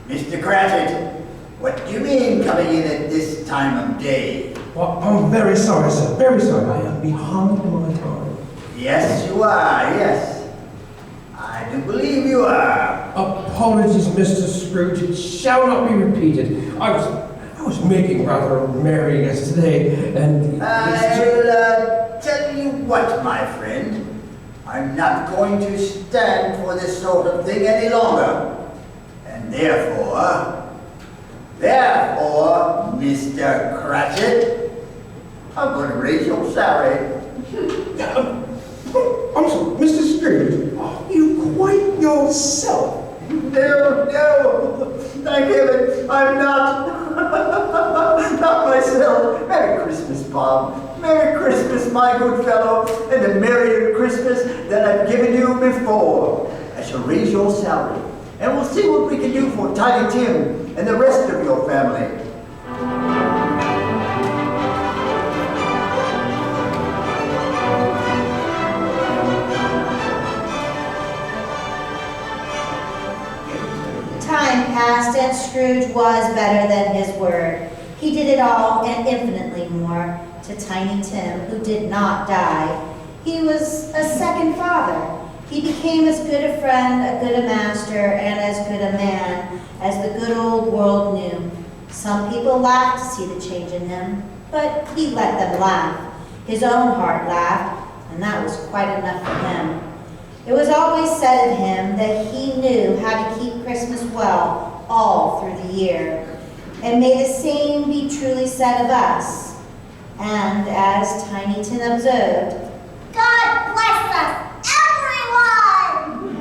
Mr. Cratchit, what do you mean coming in at this time of day? Well, I'm very sorry, sir. Very sorry. I am behind my time. Yes, you are, yes. I do believe you are. Apologies, Mr. Scrooge. It shall not be repeated. I was making rather a merry yesterday, and I'll tell you what, my friend. I'm not going to stand for this sort of thing any longer. And therefore, Mr. Cratchit, I'm going to raise your salary. I'm sorry, Mr. Scrooge. Are you quite yourself? No, thank heaven, I'm not. Not myself. Merry Christmas, Bob. Merry Christmas, my good fellow, and a merrier Christmas than I've given you before. I shall raise your salary, and we'll see what we can do for Tiny Tim and the rest of your family. Time passed, and Scrooge was better than his word. He did it all and infinitely more to Tiny Tim, who did not die. He was a second father. He became as good a friend, a good a master, and as good a man as the good old world knew. Some people laughed to see the change in him, but he let them laugh. His own heart laughed, and that was quite enough for him. It was always said of him that he knew how to keep Christmas well all through the year. And may the same be truly said of us. And as Tiny Tim observed, God bless us, everyone!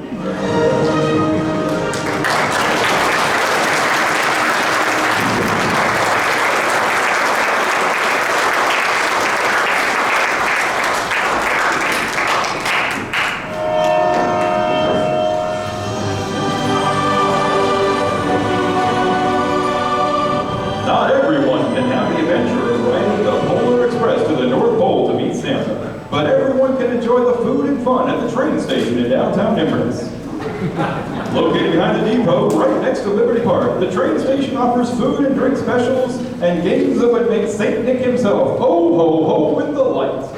Not everyone can have the adventure of riding the Polar Express to the North Pole to meet Santa, but everyone can enjoy the food and fun at the train station in downtown Inverness. Located behind the depot, right next to Liberty Park, the train station offers food and drink specials and games that would make St. Nick himself ho ho ho with the lights.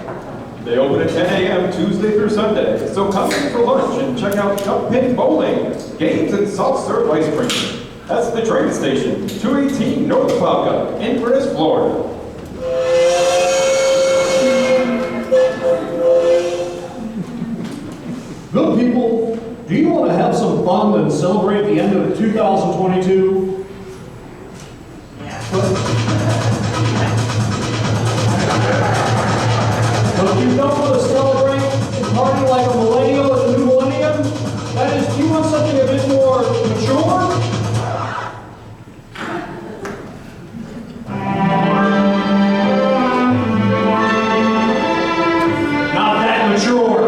They open at 10 a.m. Tuesday through Sunday, so come in for lunch and check out Chuck Pin Bowling, games and soft-serve ice cream. That's the train station, 218 North Pauga, Inverness, Florida. Good people, do you want to have some fun and celebrate the end of 2022? But you don't want to celebrate and party like a millennial in the new millennium? That is, do you want something a bit more mature? Not that mature.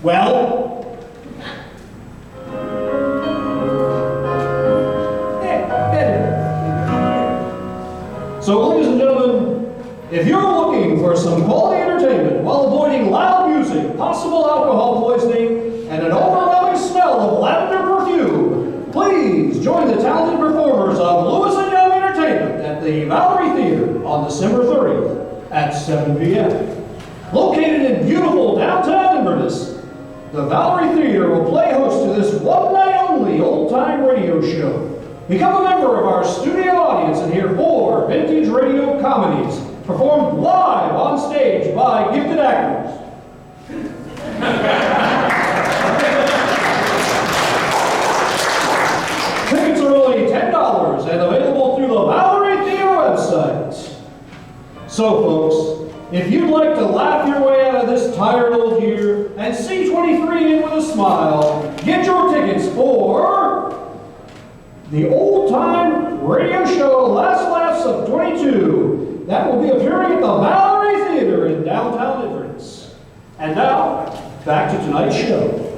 Well, so ladies and gentlemen, if you're looking for some quality entertainment while avoiding loud music, possible alcohol poisoning, and an overwhelming smell of lavender perfume, please join the talented performers of Lewis and Young Entertainment at the Valerie Theater on December 30th at 7 p.m. Located in beautiful downtown Inverness, the Valerie Theater will play host to this one-night-only old-time radio show. Become a member of our studio audience and hear 4 vintage radio comedies performed live on stage by gifted actors. Tickets are only $10 and available through the Valerie Theater website. So, folks, if you'd like to laugh your way out of this tired old year and see 23 in with a smile, get your tickets for the old-time radio show Last Laughs of 22, that will be appearing at the Valerie Theater in downtown Inverness. And now, back to tonight's show.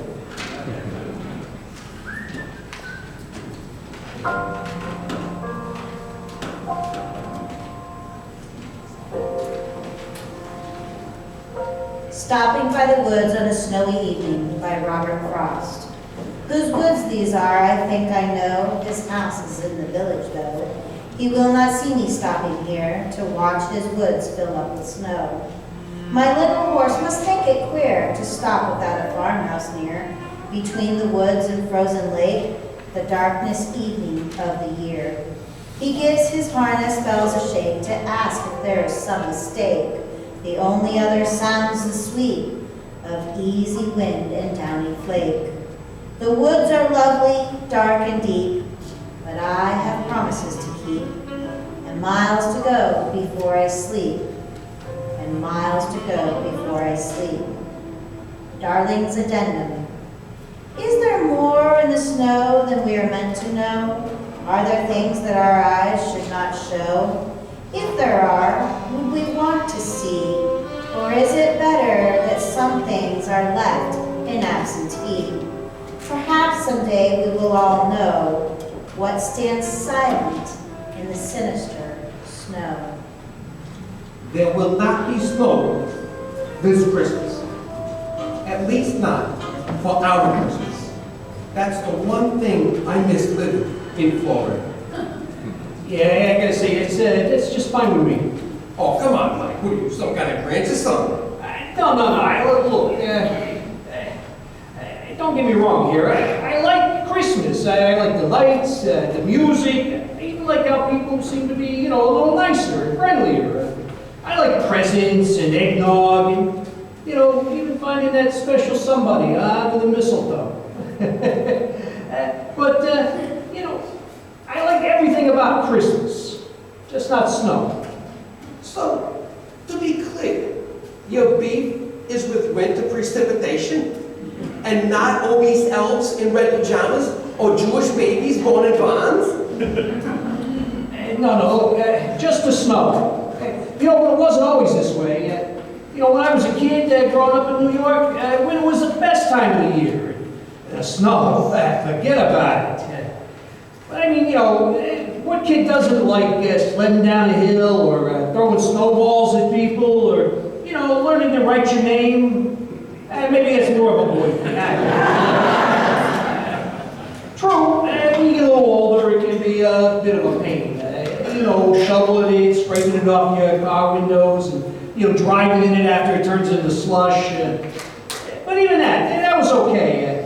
Stopping by the Woods on a Snowy Evening by Robert Frost. Whose woods these are, I think I know. His house is in the village, though. He will not see me stopping here to watch his woods fill up with snow. My little horse must think it queer to stop without a farmhouse near, between the woods and frozen lake, the darkness evening of the year. He gives his harness bells a shake to ask if there is some mistake. The only other sounds the sweep of easy wind and downy flake. The woods are lovely, dark and deep, but I have promises to keep, and miles to go before I sleep, and miles to go before I sleep. Darling's addendum. Is there more in the snow than we are meant to know? Are there things that our eyes should not show? If there are, would we want to see? Or is it better that some things are left in absentee? Perhaps someday we will all know what stands silent in the sinister snow. There will not be snow this Christmas. At least not for our Christmas. That's the one thing I miss living in Florida. Yeah, I gotta say, it's just fine with me. Oh, come on, Mike. What are you, some kind of grandson? No. Look, don't get me wrong here. I like Christmas. I like the lights, the music. I even like how people seem to be, a little nicer and friendlier. I like presents and eggnog and, even finding that special somebody under the mistletoe. But I like everything about Christmas, just not snow. So, to be clear, your beef is with winter precipitation and not obese elves in red pajamas or Jewish babies born in barns? No, just the snow. It wasn't always this way. When I was a kid growing up in New York, winter was the best time of the year. The snow, forget about it. But I mean, what kid doesn't like sledding down a hill or throwing snowballs at people or, learning to write your name? Maybe that's more of a boy thing. True, when you get a little older, it can be a bit of a pain. Shoveling it, scraping it off your car windows, and, driving in it after it turns into slush. But even that was okay.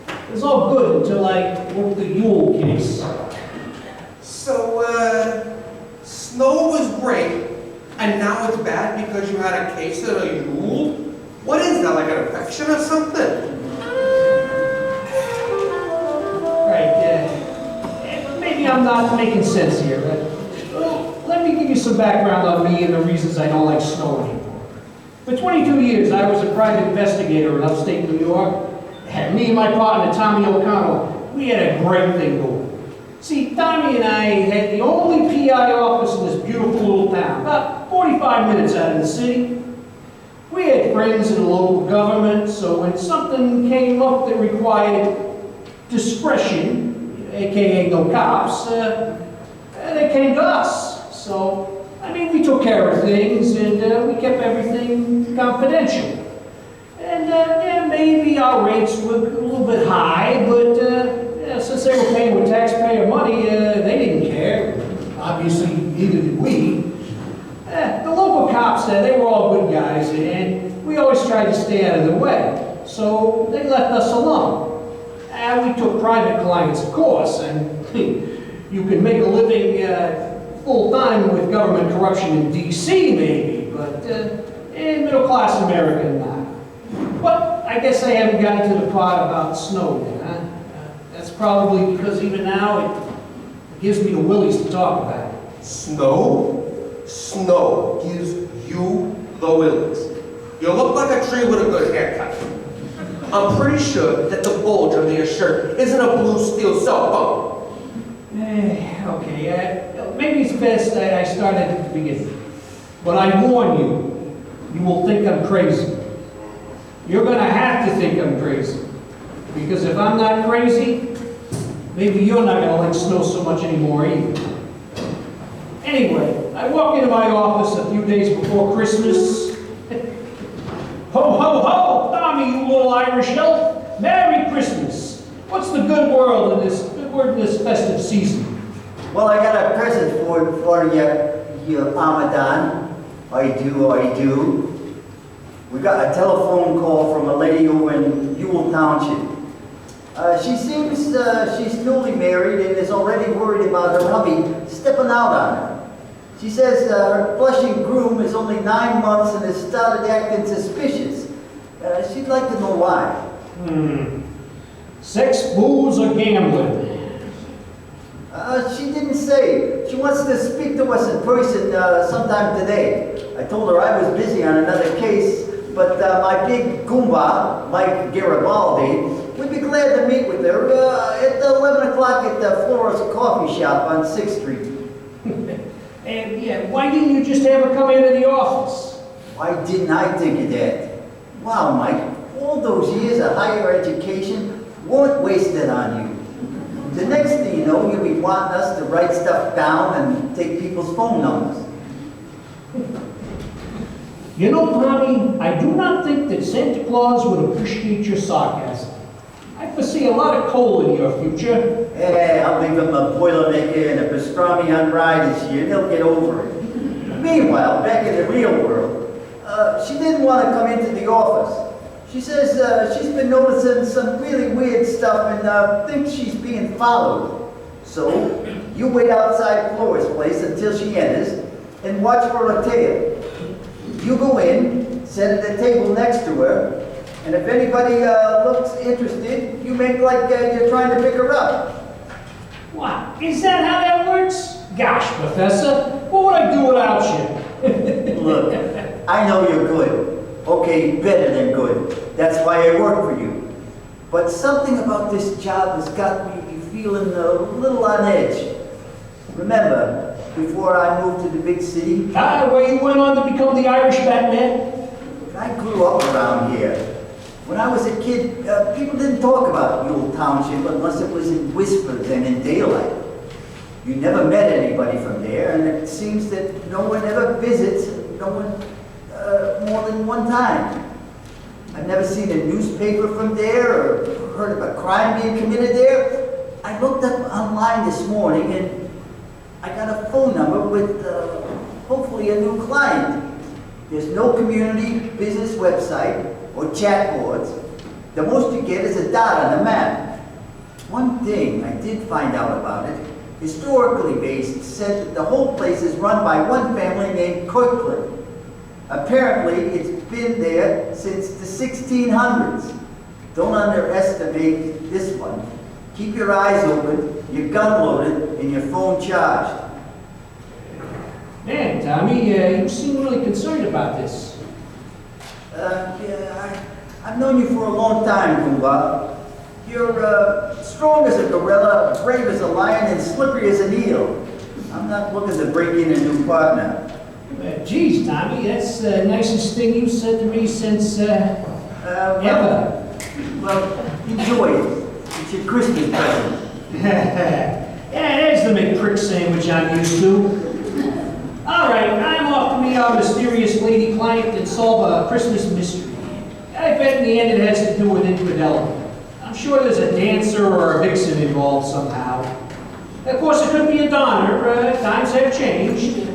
It was all good until I worked the Yule case. So, snow was great, and now it's bad because you had a case of a Yule? What is that, like an infection or something? Right, maybe I'm not making sense here. Well, let me give you some background on me and the reasons I don't like snow anymore. For 22 years, I was a private investigator in upstate New York. And me and my partner, Tommy O'Connell, we had a great thing going. See, Tommy and I had the only PI office in this beautiful little town, about 45 minutes out of the city. We had friends in the local government, so when something came up that required discretion, aka no cops, they came to us. So, we took care of things and we kept everything confidential. And maybe our rates were a little bit high, but since they were paying with taxpayer money, they didn't care. Obviously, neither did we. The local cops, they were all good guys, and we always tried to stay out of their way. So they left us alone. We took private clients, of course, and you can make a living full-time with government corruption in D.C., maybe, but in middle-class America, not. But I guess I haven't gotten to the part about snow yet, huh? That's probably because even now it gives me the willies to talk about it. Snow? Snow gives you the willies. You look like a tree with a good haircut. I'm pretty sure that the bulge under your shirt isn't a blue steel cell phone. Okay, maybe it's best that I start at the beginning. But I warn you, you will think I'm crazy. You're going to have to think I'm crazy. Because if I'm not crazy, maybe you're not going to like snow so much anymore either. Anyway, I walk into my office a few days before Christmas. Ho, ho, ho! Tommy, you little Irish elf! Merry Christmas! What's the good word in this festive season? Well, I got a present for you, Ramadan. I do. We got a telephone call from a lady over in Ewell Township. She seems she's newly married and is already worried about her hubby stepping out on her. She says her blushing groom is only 9 months and has started acting suspicious. She'd like to know why. Sex, booze, or gambling? She didn't say. She wants to speak to us in person sometime today. I told her I was busy on another case, but my big Goomba, Mike Garibaldi, would be glad to meet with her at 11 o'clock at the Flores Coffee Shop on 6th Street. And yeah, why didn't you just have her come into the office? Why didn't I think of that? Wow, Mike, all those years of higher education weren't wasted on you. The next thing you know, you'll be wanting us to write stuff down and take people's phone numbers. You know, Tommy, I do not think that Santa Claus would appreciate your sarcasm. I foresee a lot of coal in your future. Yeah, I'll leave them a Boilermaker and a pastrami on rye this year. They'll get over it. Meanwhile, back in the real world, she didn't want to come into the office. She says she's been noticing some really weird stuff and thinks she's being followed. So, you wait outside Flora's place until she enters and watch for a tail. You go in, sit at the table next to her, and if anybody looks interested, you make like you're trying to pick her up. What? Is that how that works? Gosh, Professor, what would I do without you? Look, I know you're good. Okay, better than good. That's why I work for you. But something about this job has got me feeling a little on edge. Remember, before I moved to the big city? Where you went on to become the Irish Batman? I grew up around here. When I was a kid, people didn't talk about Ewell Township unless it was in whispers and in daylight. You never met anybody from there, and it seems that no one ever visits, no one more than one time. I've never seen a newspaper from there or heard of a crime being committed there. I looked up online this morning and I got a phone number with hopefully a new client. There's no community business website or chat boards. The most you get is a dot on the map. One thing I did find out about it, historically based, said that the whole place is run by one family named Kirkland. Apparently, it's been there since the 1600s. Don't underestimate this one. Keep your eyes open, your gun loaded, and your phone charged. Man, Tommy, you seem really concerned about this. Yeah, I've known you for a long time, Goomba. You're strong as a gorilla, brave as a lion, and slippery as an eel. I'm not looking to break in a new partner. Geez, Tommy, that's the nicest thing you've said to me since ever. Well, enjoy it. It's your Christmas present. Yeah, there's the McPrick sandwich I'm used to. All right, I'm off to meet our mysterious lady client and solve a Christmas mystery. I bet in the end it has to do with infidelity. I'm sure there's a dancer or a vixen involved somehow. Of course, it could be a Donner. Times have changed.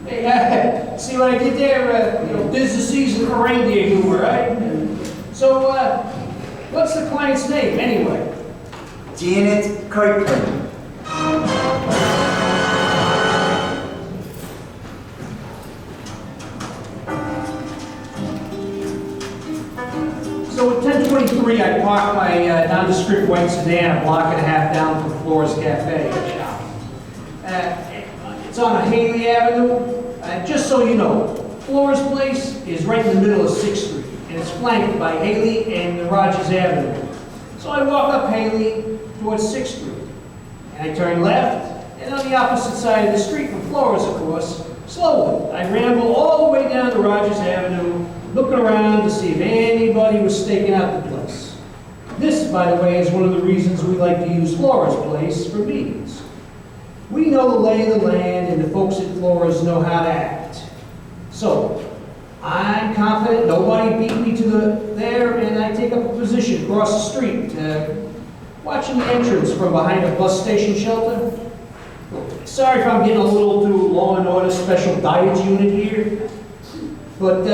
Hey, see what I did there? This is the season for reindeer humor, right? So, what's the client's name, anyway? Janet Kirkland. So at 10:23, I parked my nondescript white sedan a block and a half down from Flora's Cafe shop. It's on Haley Avenue. Just so you know, Flora's place is right in the middle of 6th Street, and it's flanked by Haley and Rogers Avenue. So I walk up Haley towards 6th Street, and I turn left, And on the opposite side of the street from Flores, of course, slowly, I ramble all the way down to Rogers Avenue, looking around to see if anybody was staking out the place. This, by the way, is one of the reasons we like to use Flores Place for meetings. We know the lay of the land, and the folks at Flores know how to act. So, I'm confident nobody beat me to there, and I take up a position across the street, watching the entrance from behind a bus station shelter. Sorry if I'm getting a little too Law and Order Special Diets unit here, but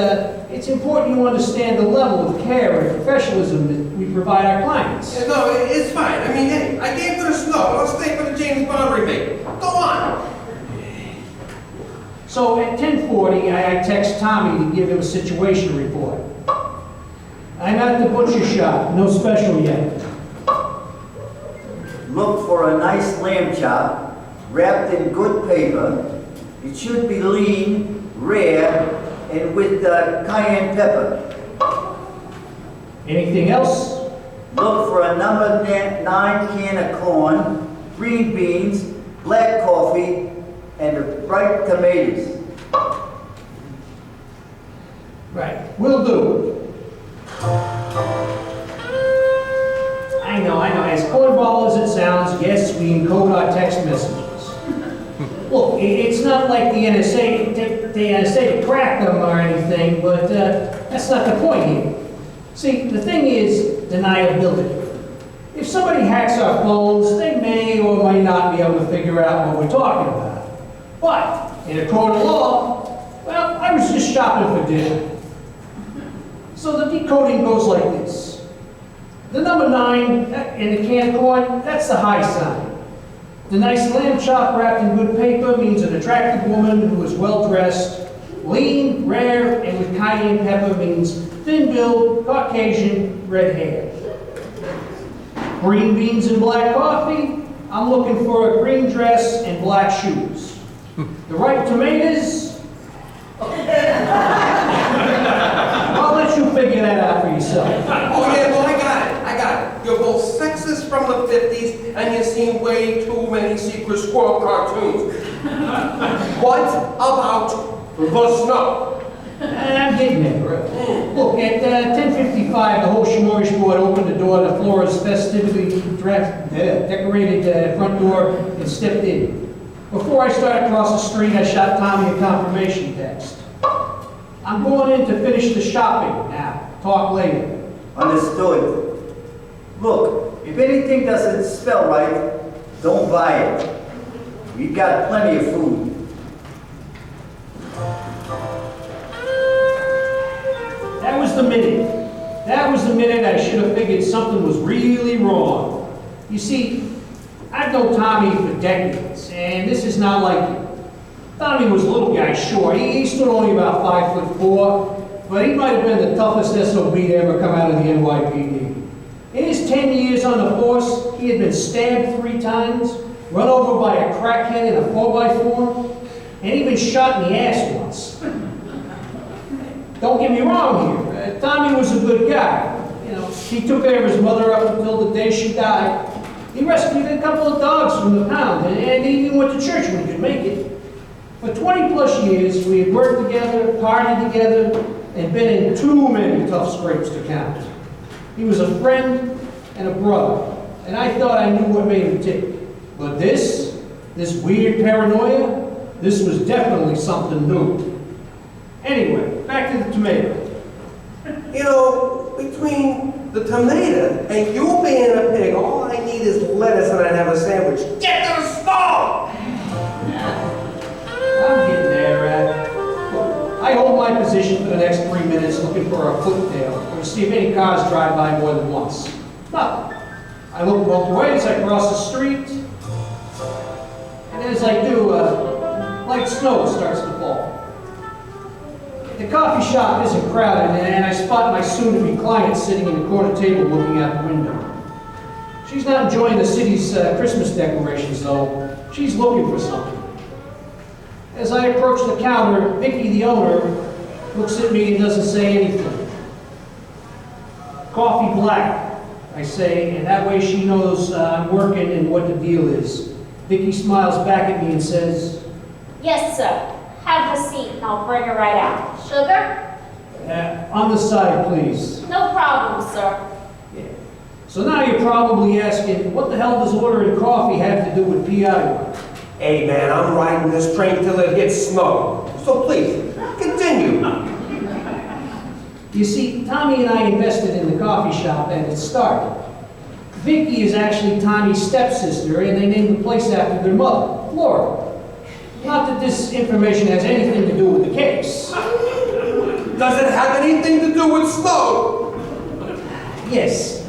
it's important you understand the level of care and professionalism that we provide our clients. Yeah, no, it's fine. I mean, hey, I gave for the snow. I'll stay for the James Bond remake. Go on. So at 10:40, I text Tommy to give him a situation report. I'm at the butcher shop, no special yet. Look for a nice lamb chop, wrapped in good paper. It should be lean, rare, and with cayenne pepper. Anything else? Look for a number 9 can of corn, green beans, black coffee, and ripe tomatoes. Right, will do. I know, as cornball as it sounds, yes, we encode our text messages. Look, it's not like the NSA to crack them or anything, but that's not the point here. See, the thing is deniability. If somebody hacks our phones, they may or may not be able to figure out what we're talking about. But in a court of law, well, I was just shopping for dinner. So the decoding goes like this. The number 9 in the can of corn, that's the high sign. The nice lamb chop wrapped in good paper means an attractive woman who is well dressed. Lean, rare, and with cayenne pepper means thin build, Caucasian, red hair. Green beans and black coffee, I'm looking for a green dress and black shoes. The ripe tomatoes, I'll let you figure that out for yourself. Oh, yeah, well, I got it. You're both sexist from the 50s, and you've seen way too many Secret Squirrel cartoons. What about the snow? I'm getting there, bro. Look, at 10:55, the whole smorgasbord opened the door to Flora's festively decorated front door and stepped in. Before I started across the street, I shot Tommy a confirmation text. I'm going in to finish the shopping now. Talk later. Understood. Look, if anything doesn't spell right, don't buy it. We've got plenty of food. That was the minute. That was the minute I should have figured something was really wrong. You see, I've known Tommy for decades, and this is not like him. Tommy was a little guy, sure. He stood only about 5'4", but he might have been the toughest SOB to ever come out of the NYPD. In his 10 years on the force, he had been stabbed 3 times, run over by a crackhead in a 4x4, and even shot in the ass once. Don't get me wrong here. Tommy was a good guy. You know, he took care of his mother up until the day she died. He rescued a couple of dogs from the pound, and he even went to church when he could make it. For 20 plus years, we had worked together, partied together, and been in too many tough scrapes to count. He was a friend and a brother, and I thought I knew what made him tick. But this weird paranoia, this was definitely something new. Anyway, back to the tomato. You know, between the tomato and you being a pig, all I need is lettuce and I'd have a sandwich. Get to the stove! I'm getting there, I hold my position for the next 3 minutes looking for a footpath or to see if any cars drive by more than once. Nothing. I look both ways, I cross the street, and as I do, light snow starts to fall. The coffee shop isn't crowded, and I spot my soon-to-be client sitting in the corner table looking out the window. She's not enjoying the city's Christmas decorations, though. She's looking for something. As I approach the counter, Vicky, the owner, looks at me and doesn't say anything. Coffee black, I say, and that way she knows I'm working and what the deal is. Vicky smiles back at me and says, Yes, sir. Have a seat and I'll bring it right out. Sugar? on the side, please. No problem, sir. Yeah. So now you're probably asking, what the hell does ordering coffee have to do with PI work? Hey, man, I'm riding this train till it hits snow. So please, continue. You see, Tommy and I invested in the coffee shop and it started. Vicky is actually Tommy's stepsister, and they named the place after their mother, Flora. Not that this information has anything to do with the case. Does it have anything to do with snow? Yes,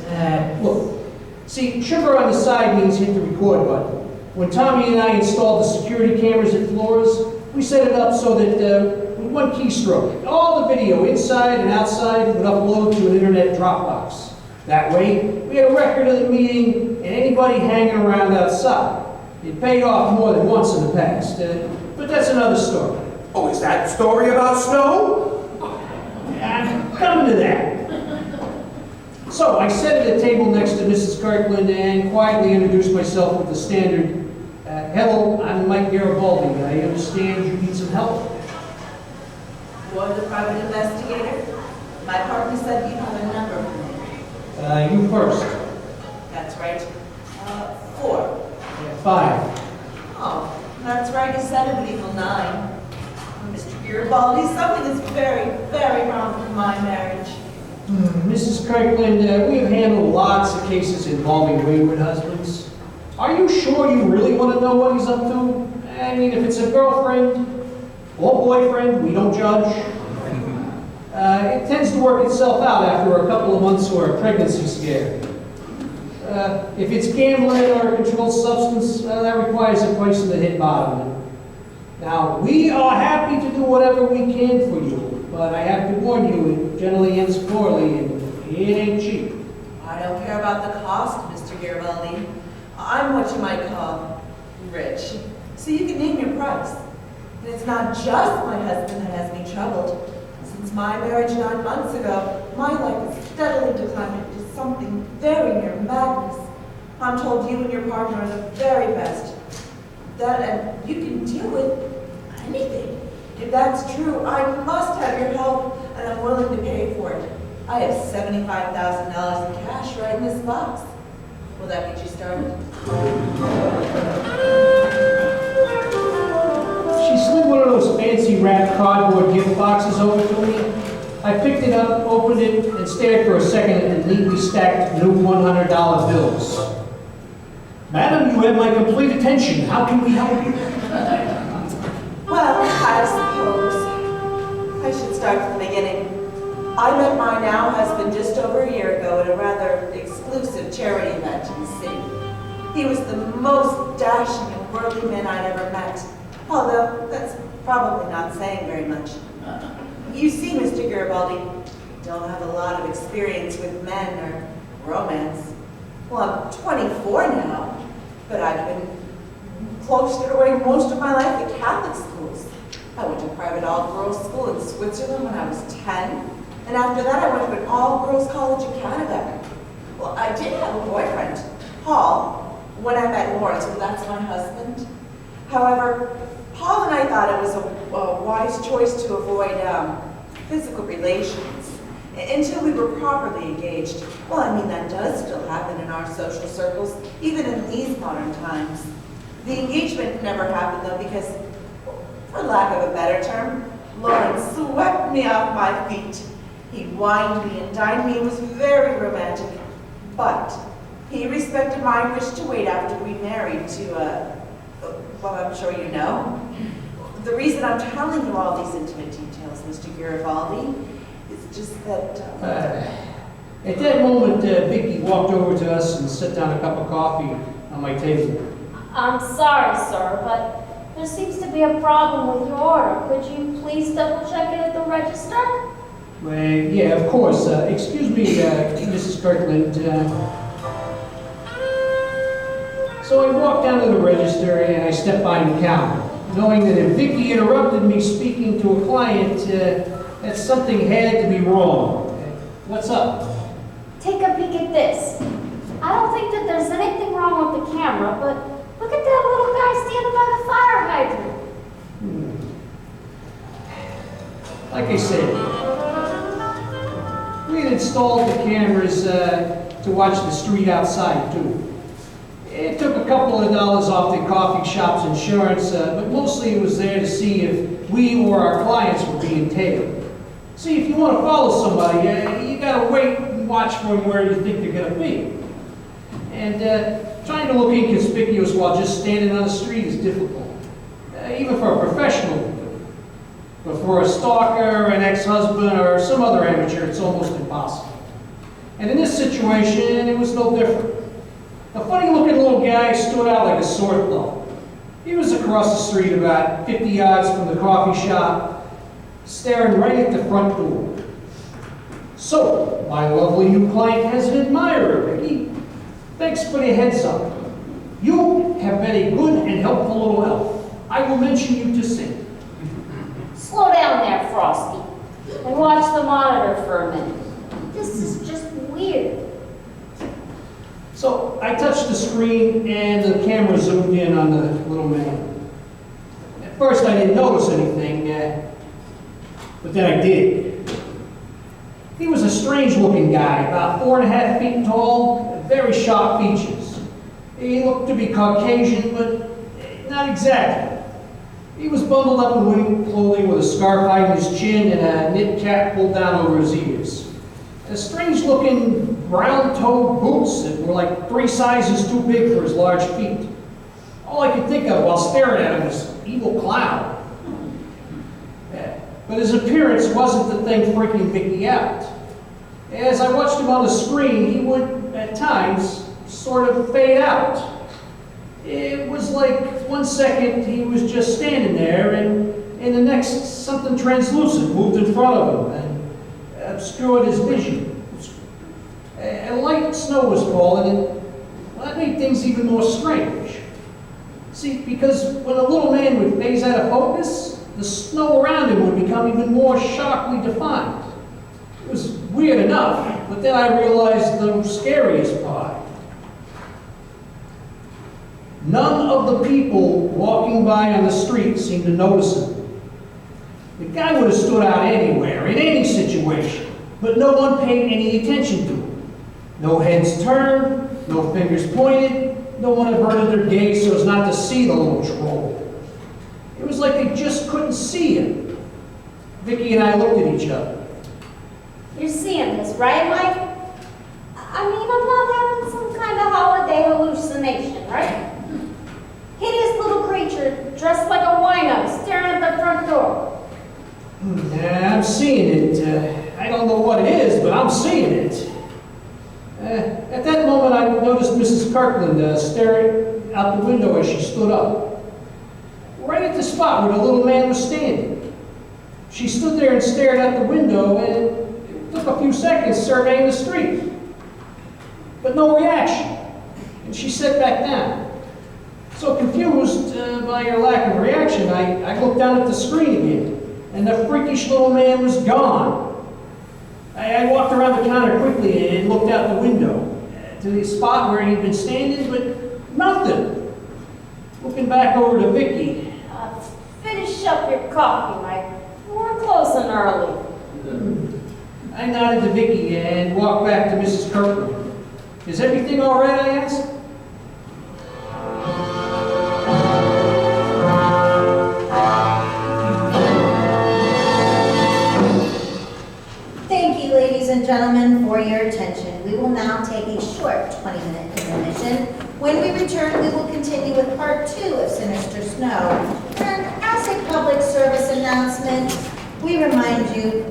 look. See, sugar on the side means hit the record button. When Tommy and I installed the security cameras at Flora's, we set it up so that with one keystroke, all the video inside and outside would upload to an internet Dropbox. That way, we had a record of the meeting and anybody hanging around outside. It paid off more than once in the past, but that's another story. Oh, is that story about snow? I'm coming to that. So I sat at a table next to Mrs. Kirkland and quietly introduced myself with the standard, hello, I'm Mike Garibaldi. I understand you need some help. You're the private investigator? My partner said you have a number for me. You first. That's right. 4. 5. Oh, that's right. You said it, but equal 9. Mr. Garibaldi, something is very, very wrong with my marriage. Mrs. Kirkland, we have handled lots of cases involving wayward husbands. Are you sure you really want to know what he's up to? I mean, if it's a girlfriend or boyfriend, we don't judge. It tends to work itself out after a couple of months or a pregnancy scare. If it's gambling or a controlled substance, that requires a place to hit bottom. Now, we are happy to do whatever we can for you, but I have to warn you, it generally ends poorly and it ain't cheap. I don't care about the cost, Mr. Garibaldi. I'm what you might call rich. So you can name your price. And it's not just my husband that has me troubled. Since my marriage 9 months ago, my life has steadily declined into something very near madness. I'm told you and your partner are the very best. And you can deal with anything. If that's true, I must have your help, and I'm willing to pay for it. I have $75,000 in cash right in this box. Will that get you started? She slid one of those fancy wrapped cardboard gift boxes over to me. I picked it up, opened it, and stared for a second at the neatly stacked new $100 bills. Madam, you have my complete attention. How can we help you? Well, I suppose I should start from the beginning. I met my now husband just over a year ago at a rather exclusive charity event in the city. He was the most dashing and worldly man I'd ever met, although that's probably not saying very much. You see, Mr. Garibaldi, I don't have a lot of experience with men or romance. Well, I'm 24 now, but I've been cloistered away most of my life at Catholic schools. I went to a private all-girls school in Switzerland when I was 10, and after that I went to an all-girls college in Canada. Well, I did have a boyfriend, Paul, when I met Lawrence, well, that's my husband. However, Paul and I thought it was a wise choice to avoid physical relations until we were properly engaged. Well, I mean, that does still happen in our social circles, even in these modern times. The engagement never happened, though, because, for lack of a better term, Lawrence swept me off my feet. He wined me and dined me and was very romantic. But he respected my wish to wait after we married to, well, I'm sure you know. The reason I'm telling you all these intimate details, Mr. Garibaldi, is just that... At that moment, Vicky walked over to us and set down a cup of coffee on my table. I'm sorry, sir, but there seems to be a problem with your order. Could you please double check it at the register? Well, yeah, of course. Excuse me, Mrs. Kirkland. So I walked down to the register and I stepped behind the counter, knowing that if Vicky interrupted me speaking to a client, that something had to be wrong. What's up? Take a peek at this. I don't think that there's anything wrong with the camera, but look Look at that little guy standing by the fire hydrant. Like I said, we had installed the cameras to watch the street outside too. It took a couple of dollars off the coffee shop's insurance, but mostly it was there to see if we or our clients were being tailed. See, if you want to follow somebody, you gotta wait and watch for them where you think they're gonna be. And trying to look inconspicuous while just standing on the street is difficult, even for a professional. But for a stalker, an ex-husband, or some other amateur, it's almost impossible. And in this situation, it was no different. A funny-looking little guy stood out like a sore thumb. He was across the street about 50 yards from the coffee shop, staring right at the front door. So, my lovely new client has an admirer, Vicky. Thanks for the heads up. You have been a good and helpful little elf. I will mention you to Santa. Slow down there, Frosty, and watch the monitor for a minute. This is just weird. So I touched the screen and the camera zoomed in on the little man. At first I didn't notice anything, but then I did. He was a strange looking guy, about 4.5 feet tall, very sharp features. He looked to be Caucasian, but not exactly. He was bundled up in winter clothing with a scarf hiding his chin and a knit cap pulled down over his ears. Strange-looking brown-toed boots that were like 3 sizes too big for his large feet. All I could think of while staring at him was evil clown. But his appearance wasn't the thing freaking Vicky out. As I watched him on the screen, he would, at times, sort of fade out. It was like 1 second he was just standing there, and in the next, something translucent moved in front of him and obscured his vision. A light snow was falling, and that made things even more strange. See, because when a little man would phase out of focus, the snow around him would become even more sharply defined. It was weird enough, but then I realized the scariest part. None of the people walking by on the street seemed to notice him. The guy would have stood out anywhere, in any situation, but no one paid any attention to him. No heads turned, no fingers pointed, no one averted their gaze so as not to see the little troll. It was like they just couldn't see him. Vicky and I looked at each other. You're seeing this, right, Mike? I mean, I'm not having some kind of holiday hallucination, right? Hideous little creature dressed like a wino staring at the front door. Yeah, I'm seeing it. I don't know what it is, but I'm seeing it. At that moment, I noticed Mrs. Kirkland staring out the window as she stood up. Right at the spot where the little man was standing. She stood there and stared out the window, and it took a few seconds surveying the street. But no reaction, and she sat back down. So confused by her lack of reaction, I looked down at the screen again, and the freakish little man was gone. I walked around the counter quickly and looked out the window to the spot where he'd been standing, but nothing. Looking back over to Vicky. Finish up your coffee, Mike. We're closing early. I nodded to Vicky and walked back to Mrs. Kirkland. Is everything all right, I asked? Thank you, ladies and gentlemen, for your attention. We will now take a short 20-minute intermission. When we return, we will continue with part 2 of Sinister Snow. And as a public service announcement, we remind you,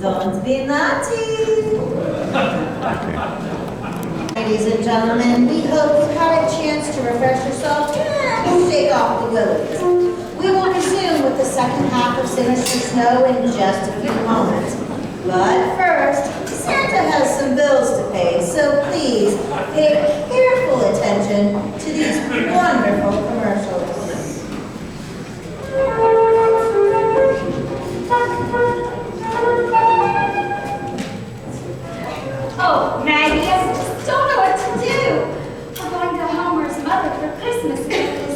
don't be naughty. Ladies and gentlemen, we hope you've had a chance to refresh yourself and shake off the willies. We will resume with the second half of Sinister Snow in just a few moments. But first, Santa has some bills to pay, so please pay careful attention to these wonderful commercials. Oh, Maggie, I just don't know what to do. I'm going to Homer's mother for Christmas gift this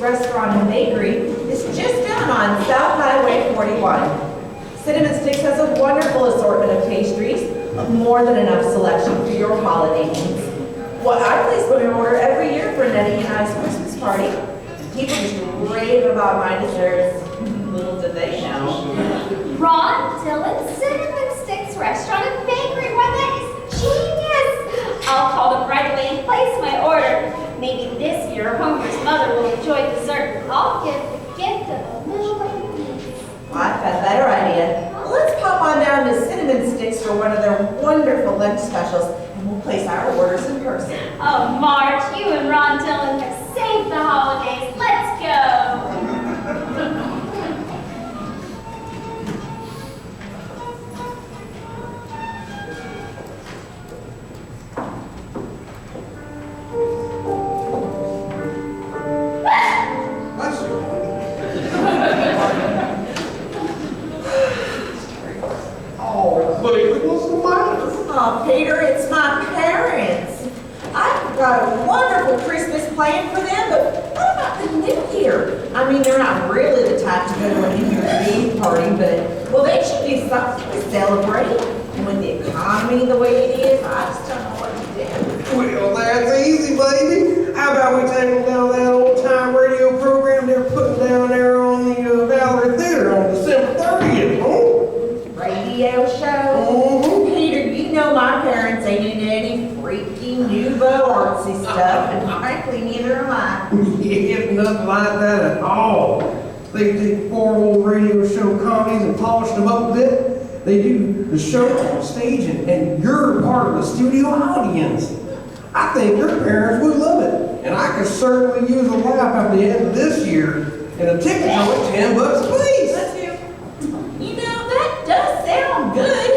Restaurant and Bakery is just down on South Highway 41. Cinnamon Sticks has a wonderful assortment of pastries, more than enough selection for your holiday needs. Well, I place my order every year for Nettie and I's Christmas party. People just rave about my desserts. Little do they know. Ron Dillon Cinnamon Sticks Restaurant and Bakery. Why, that is genius! I'll call them right away and place my order. Maybe this year Homer's mother will enjoy dessert. I'll give the gift of a little lady. Well, I've got a better idea. Let's pop on down to Cinnamon Sticks for one of their wonderful lunch specials, and we'll place our orders in person. Oh, Marge, you and Ron Dillon have saved the holidays. Let's go! Oh, Peter, it's my parents. I've got a wonderful Christmas plan for them, but what about the New Year? I mean, they're not really the type to go to a New Year's Eve party, but, well, they should do something to celebrate. And with the economy the way it is, I just don't know what to do. Well, that's easy, baby. How about we take them down that old-time radio program they're putting down there on the Valerie Theater on December 30th, huh? Radio show? Peter, you know my parents ain't into any freaky nouveau artsy stuff, and frankly, neither am I. Yeah, nothing like that at all. They take 4 old radio show comedies and polish them up a bit. They do the show on stage, and you're part of the studio audience. I think your parents would love it, and I could certainly use a laugh at the end of this year, and the tickets are like $10 a piece. You know, that does sound good.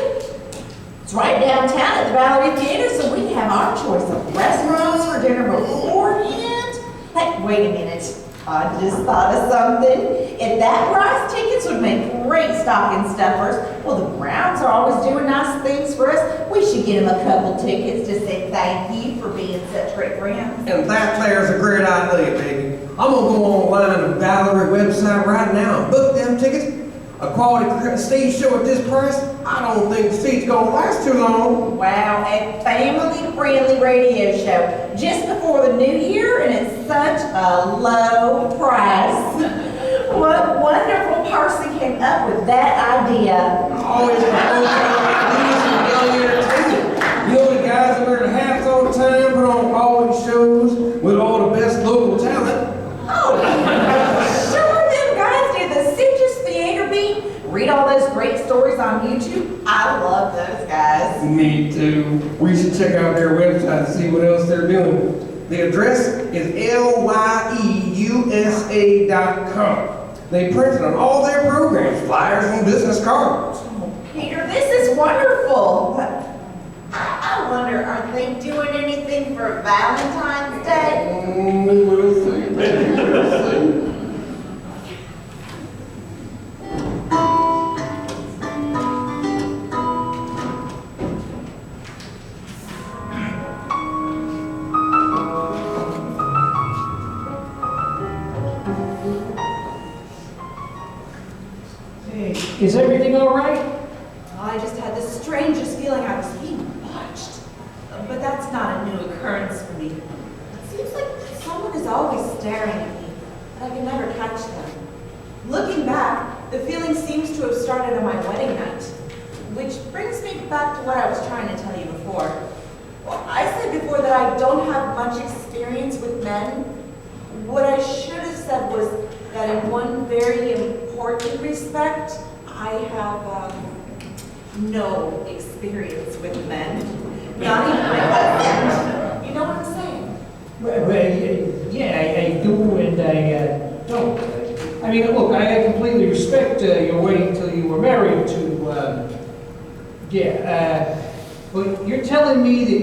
It's right downtown at the Valerie Theater, so we have our choice of restaurants for dinner beforehand. Hey, wait a minute. I just thought of something. If that price, tickets would make great stocking stuffers. Well, the Browns are always doing nice things for us. We should get them a couple tickets to say thank you for being such great friends. And that there's a great idea, baby. I'm gonna go online to the Valerie website right now and book them tickets. A quality stage show at this price, I don't think the seat's gonna last too long. Wow, a family-friendly radio show just before the new year, and it's such a low price. What wonderful person came up with that idea? Always ideas from young entertainment. You know the guys that wear the hats all the time, put on quality shows with all the best local talent. Oh, sure, them guys do the Citrus Theater Beat. Read all those great stories on YouTube. I love those guys. Me too. We should check out their website to see what else they're doing. The address is lyeusa.com. They printed on all their programs, flyers, and business cards. Oh, Peter, this is wonderful. But I wonder, are they doing anything for Valentine's Day? We'll see. We'll see. Is everything all right? I just had the strangest feeling I was being watched. But that's not a new occurrence for me. It seems like someone is always staring at me, but I can never catch them. Looking back, the feeling seems to have started on my wedding night. Which brings me back to what I was trying to tell you before. Well, I said before that I don't have much experience with men. What I should have said was that in one very important respect, I have no experience with men. Not even my husband. You know what I'm saying? Well, yeah, I do and I don't. I mean, look, I completely respect your waiting until you were married to, but you're telling me that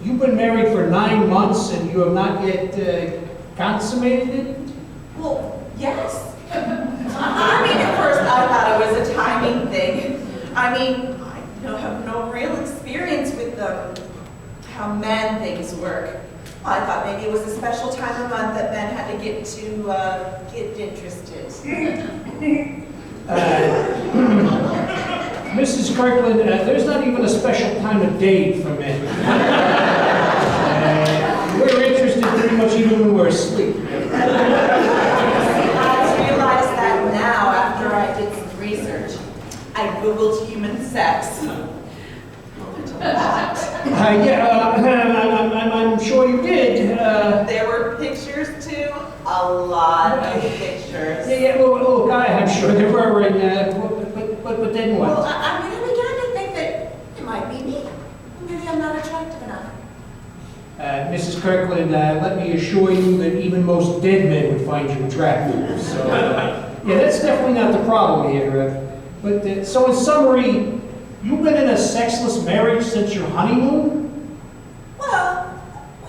you've been married for 9 months and you have not yet consummated it? Well, yes. I mean, at first I thought it was a timing thing. I mean, I have no real experience with how man things work. I thought maybe it was a special time of month that men had to get interested. Mrs. Kirkland, there's not even a special time of day for men. We're interested pretty much even when we're asleep. I realize that now after I did some research. I Googled human sex. I'm sure you did. There were pictures too. A lot of pictures. Look, I'm sure there were, but then what? Well, I began to think that it might be me. Maybe I'm not attractive enough. Mrs. Kirkland, let me assure you that even most dead men would find you attractive. So, that's definitely not the problem here. So in summary, you've been in a sexless marriage since your honeymoon? Well,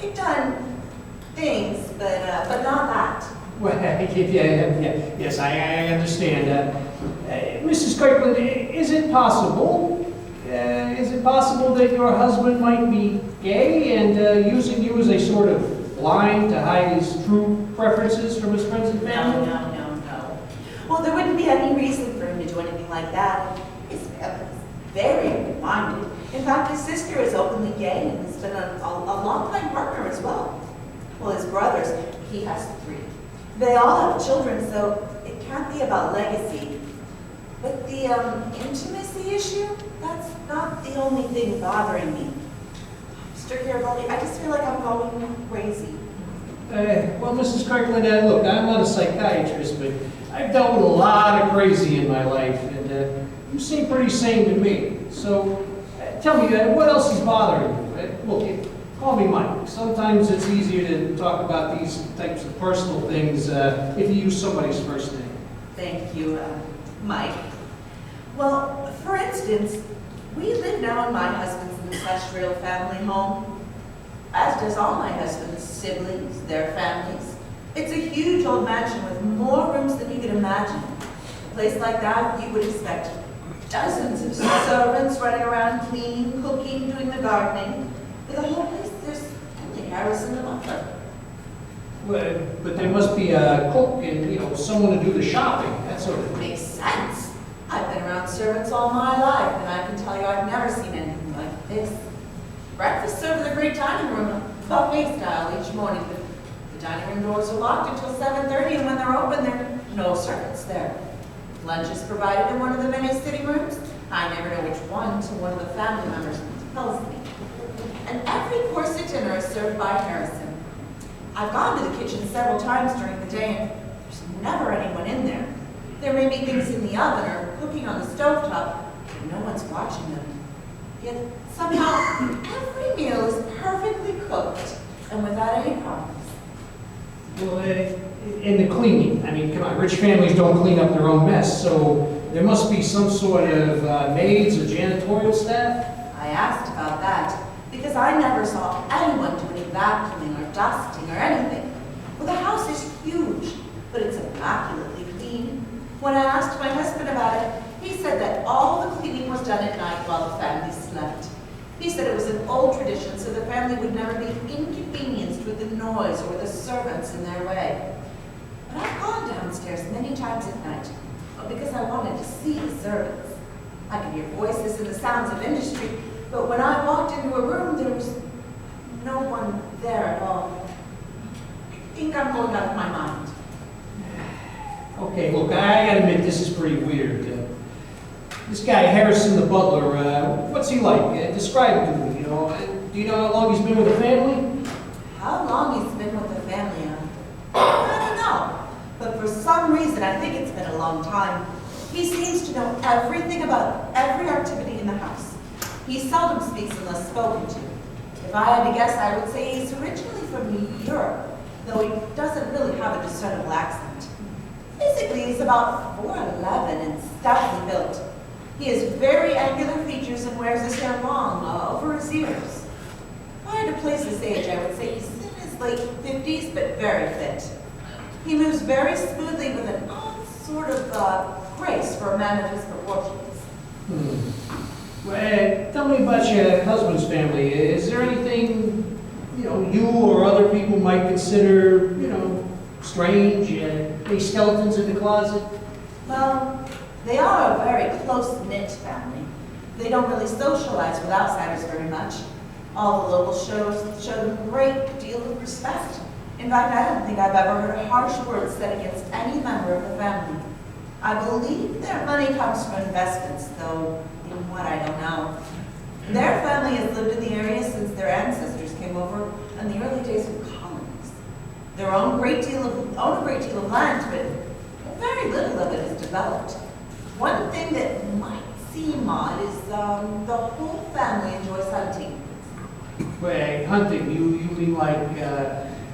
we've done things, but not that. Well, yes, I understand. Mrs. Kirkland, is it possible that your husband might be gay and using you as a sort of blind to hide his true preferences from his friends and family? No. Well, there wouldn't be any reason for him to do anything like that. His family's very open-minded. In fact, his sister is openly gay and has been a long-time partner as well. Well, his brothers, he has 3. They all have children, so it can't be about legacy. But the intimacy issue, that's not the only thing bothering me. Mr. Garibaldi, I just feel like I'm going crazy. Well, Mrs. Kirkland, look, I'm not a psychiatrist, but I've dealt with a lot of crazy in my life, and you seem pretty sane to me. So, tell me, what else is bothering you? Look, call me Mike. Sometimes it's easier to talk about these types of personal things if you use somebody's first name. Thank you, Mike. Well, for instance, we live now in my husband's ancestral family home, as does all my husband's siblings, their families. It's a huge old mansion with more rooms than you could imagine. A place like that, you would expect dozens of servants running around cleaning, cooking, doing the gardening. For the whole place, there's only Harrison and butler. Well, but there must be a cook and, someone to do the shopping, that sort of thing. Makes sense. I've been around servants all my life, and I can tell you I've never seen anything like this. Breakfast served in the great dining room, buffet style each morning. The dining room doors are locked until 7:30, and when they're open, there are no servants there. Lunch is provided in one of the many sitting rooms. I never know which one until one of the family members tells me. And every course at dinner is served by Harrison. I've gone to the kitchen several times during the day, and there's never anyone in there. There may be things in the oven or cooking on the stovetop, but no one's watching them. Yet somehow every meal is perfectly cooked and without any problems. Well, in the cleaning, come on, rich families don't clean up their own mess, so there must be some sort of maids or janitorial staff? I asked about that because I never saw anyone do any vacuuming or dusting or anything. Well, the house is huge, but it's immaculately clean. When I asked my husband about it, he said that all the cleaning was done at night while the family slept. He said it was an old tradition so the family would never be inconvenienced with the noise or the servants in their way. But I've gone downstairs many times at night because I wanted to see the servants. I could hear voices and the sounds of industry, but when I walked into a room, there was no one there at all. I think I'm going out of my mind. Okay, look, I gotta admit, this is pretty weird. This guy, Harrison the butler, what's he like? Describe him to me, Do you know how long he's been with the family? How long he's been with the family? I don't know. But for some reason, I think it's been a long time. He seems to know everything about every activity in the house. He seldom speaks unless spoken to. If I had to guess, I would say he's originally from Europe, though he doesn't really have a discernible accent. Physically, he's about 4'11" and stoutly built. He has very angular features and wears his hair long over his ears. If I had to place his age, I would say he's in his late 50s, but very fit. He moves very smoothly with an odd sort of grace for a man of his proportions. Well, tell me about your husband's family. Is there anything you or other people might consider, strange, any skeletons in the closet? Well, they are a very close-knit family. They don't really socialize with outsiders very much. All the local shows show them a great deal of respect. In fact, I don't think I've ever heard harsh words said against any member of the family. I believe their money comes from investments, though in what I don't know. Their family has lived in the area since their ancestors came over in the early days of colonies. They own a great deal of land, but very little of it is developed. One thing that might seem odd is the whole family enjoys hunting. Wait, hunting, you mean like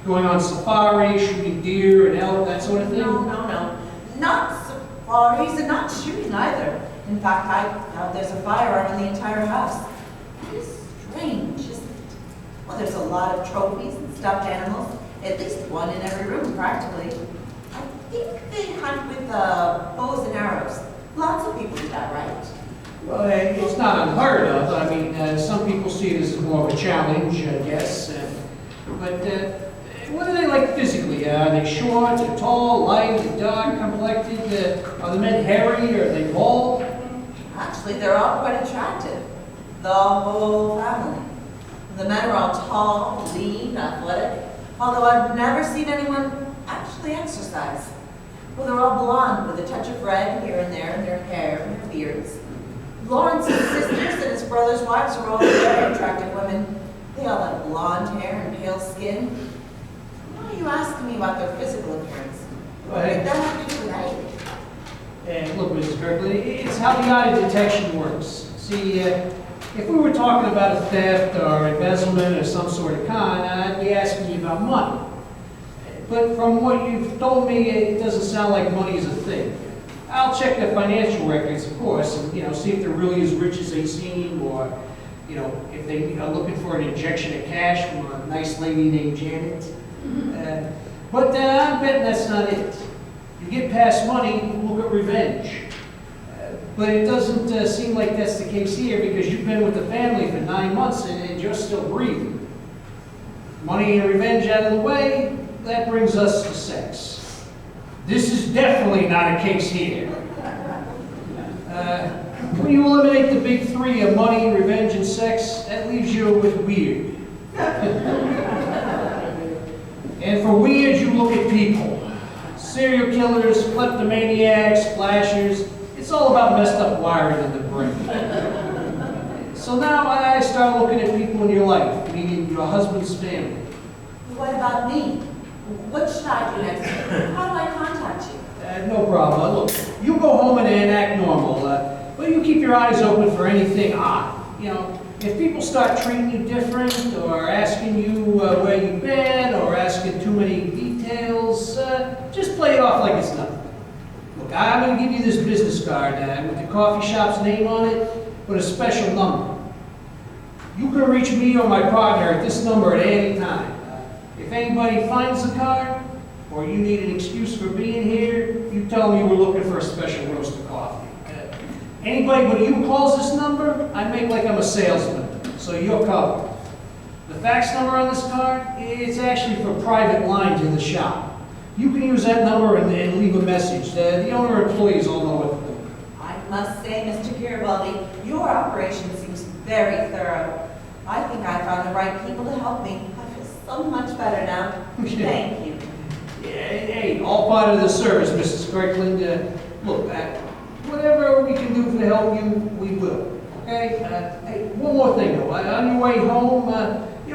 going on safari, shooting deer and elk, that sort of thing? No. Not safaris and not shooting either. In fact, there's a firearm in the entire house. It is strange, isn't it? Well, there's a lot of trophies and stuffed animals, at least one in every room, practically. I think they hunt with bows and arrows. Lots of people do that, right? Well, it's not unheard of. I mean, some people see it as more of a challenge, I guess. But what are they like physically? Are they short, or tall, light, or dark, complected? Are the men hairy, or are they bald? Actually, they're all quite attractive. The whole family. The men are all tall, lean, athletic, although I've never seen anyone actually exercise. Well, they're all blonde with a touch of red here and there in their hair and their beards. Lawrence's sisters and his brother's wives are all very attractive women. They all have blonde hair and pale skin. Why are you asking me about their physical appearance? What did that have to do with anything? And look, Mrs. Kirkland, it's how the eye detection works. See, if we were talking about a theft or embezzlement or some sort of con, I'd be asking you about money. But from what you've told me, it doesn't sound like money is a thing. I'll check the financial records, of course, and see if they're really as rich as they seem, or if they are looking for an injection of cash from a nice lady named Janet. But I'm betting that's not it. You get past money, you look at revenge. But it doesn't seem like that's the case here, because you've been with the family for 9 months and you're still breathing. Money and revenge out of the way, that brings us to sex. This is definitely not a case here. When you eliminate the big three of money, revenge, and sex, that leaves you with weird. And for weird, you look at people. Serial killers, kleptomaniacs, flashers. It's all about messed up wiring in the brain. So now I start looking at people in your life, meaning your husband's family. What about me? What should I do next? How do I contact you? No problem. Look, you go home and act normal, but you keep your eyes open for anything odd. If people start treating you different, or asking you where you've been, or asking too many details, just play it off like it's nothing. Look, I'm going to give you this business card with the coffee shop's name on it, with a special number. You can reach me or my partner at this number at any time. If anybody finds the card, or you need an excuse for being here, you tell them you were looking for a special roast of coffee. Anybody but you calls this number, I make like I'm a salesman, so you're covered. The fax number on this card, it's actually for private lines in the shop. You can use that number and leave a message. The owner and employees all know what to do. I must say, Mr. Garibaldi, your operation seems very thorough. I think I found the right people to help me. I feel so much better now. Thank you. Hey, all part of the service, Mrs. Kirkland. Look, whatever we can do to help you, we will. Okay? Hey, one more thing though. On your way home,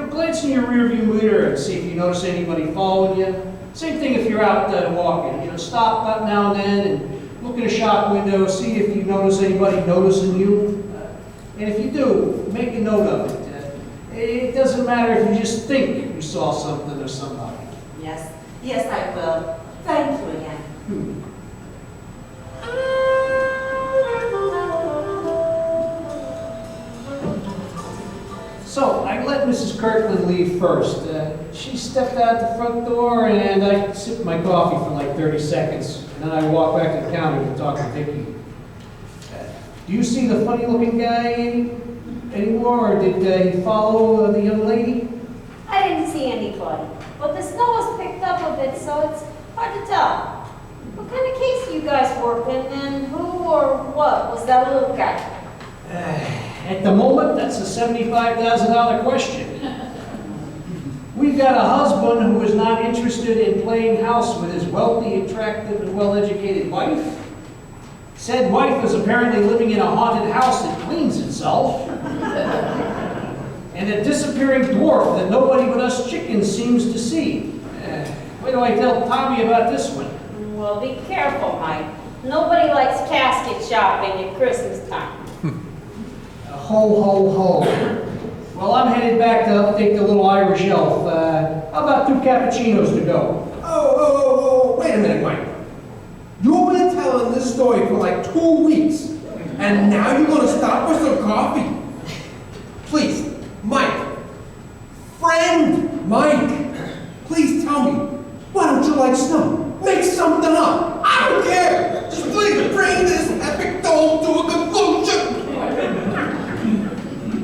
glance in your rearview mirror and see if you notice anybody following you. Same thing if you're out walking. Stop up now and then and look in a shop window, see if you notice anybody noticing you. And if you do, make a note of it. It doesn't matter if you just think you saw something or somebody. Yes, I will. Thank you again. So, I let Mrs. Kirkland leave first. She stepped out the front door, and I sipped my coffee for like 30 seconds. And then I walked back to the counter to talk to Vicky. Do you see the funny-looking guy anymore, or did he follow the young lady? I didn't see anybody, but the snow has picked up a bit, so it's hard to tell. What kind of case are you guys working, and who or what was that little guy? At the moment, that's a $75,000 question. We've got a husband who is not interested in playing house with his wealthy, attractive, and well-educated wife. Said wife is apparently living in a haunted house that cleans itself. And a disappearing dwarf that nobody but us chickens seems to see. Wait till I tell Tommy about this one. Well, be careful, Mike. Nobody likes casket shopping at Christmas time. Ho, ho, ho. Well, I'm headed back to update the little Irish elf. How about 2 cappuccinos to go? Oh, wait a minute, Mike. You've been telling this story for like 2 weeks, and now you're gonna stop for some coffee? Please, Mike. Friend Mike, please tell me, why don't you like snow? Make something up. I don't care. Just please bring this epic dome to a conclusion.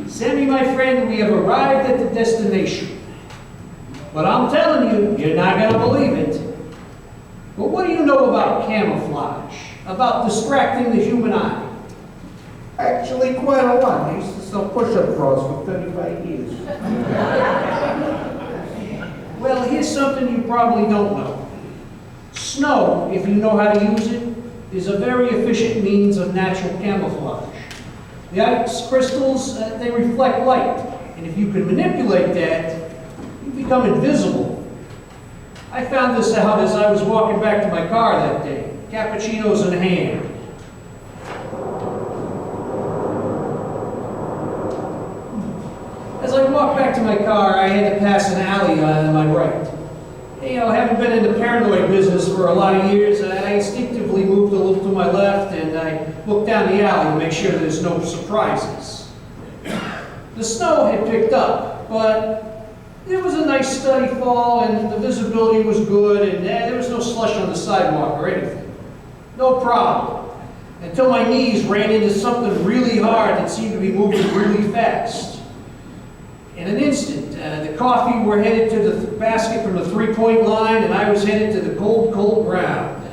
Sammy, my friend, we have arrived at the destination. But I'm telling you, you're not going to believe it. But what do you know about camouflage? About distracting the human eye? Actually, quite a lot. I used to sell push-up bras for 35 years. Well, here's something you probably don't know. Snow, if you know how to use it, is a very efficient means of natural camouflage. The ice crystals, they reflect light, and if you can manipulate that, you become invisible. I found this out as I was walking back to my car that day, cappuccinos in hand. As I walked back to my car, I had to pass an alley on my right. You know, having been in the paranoid business for a lot of years, I instinctively moved a little to my left and I looked down the alley to make sure there's no surprises. The snow had picked up, but it was a nice steady fall and the visibility was good and there was no slush on the sidewalk or anything. No problem. Until my knees ran into something really hard that seemed to be moving really fast. In an instant, the coffee were headed to the basket from the three-point line, and I was headed to the cold, cold ground.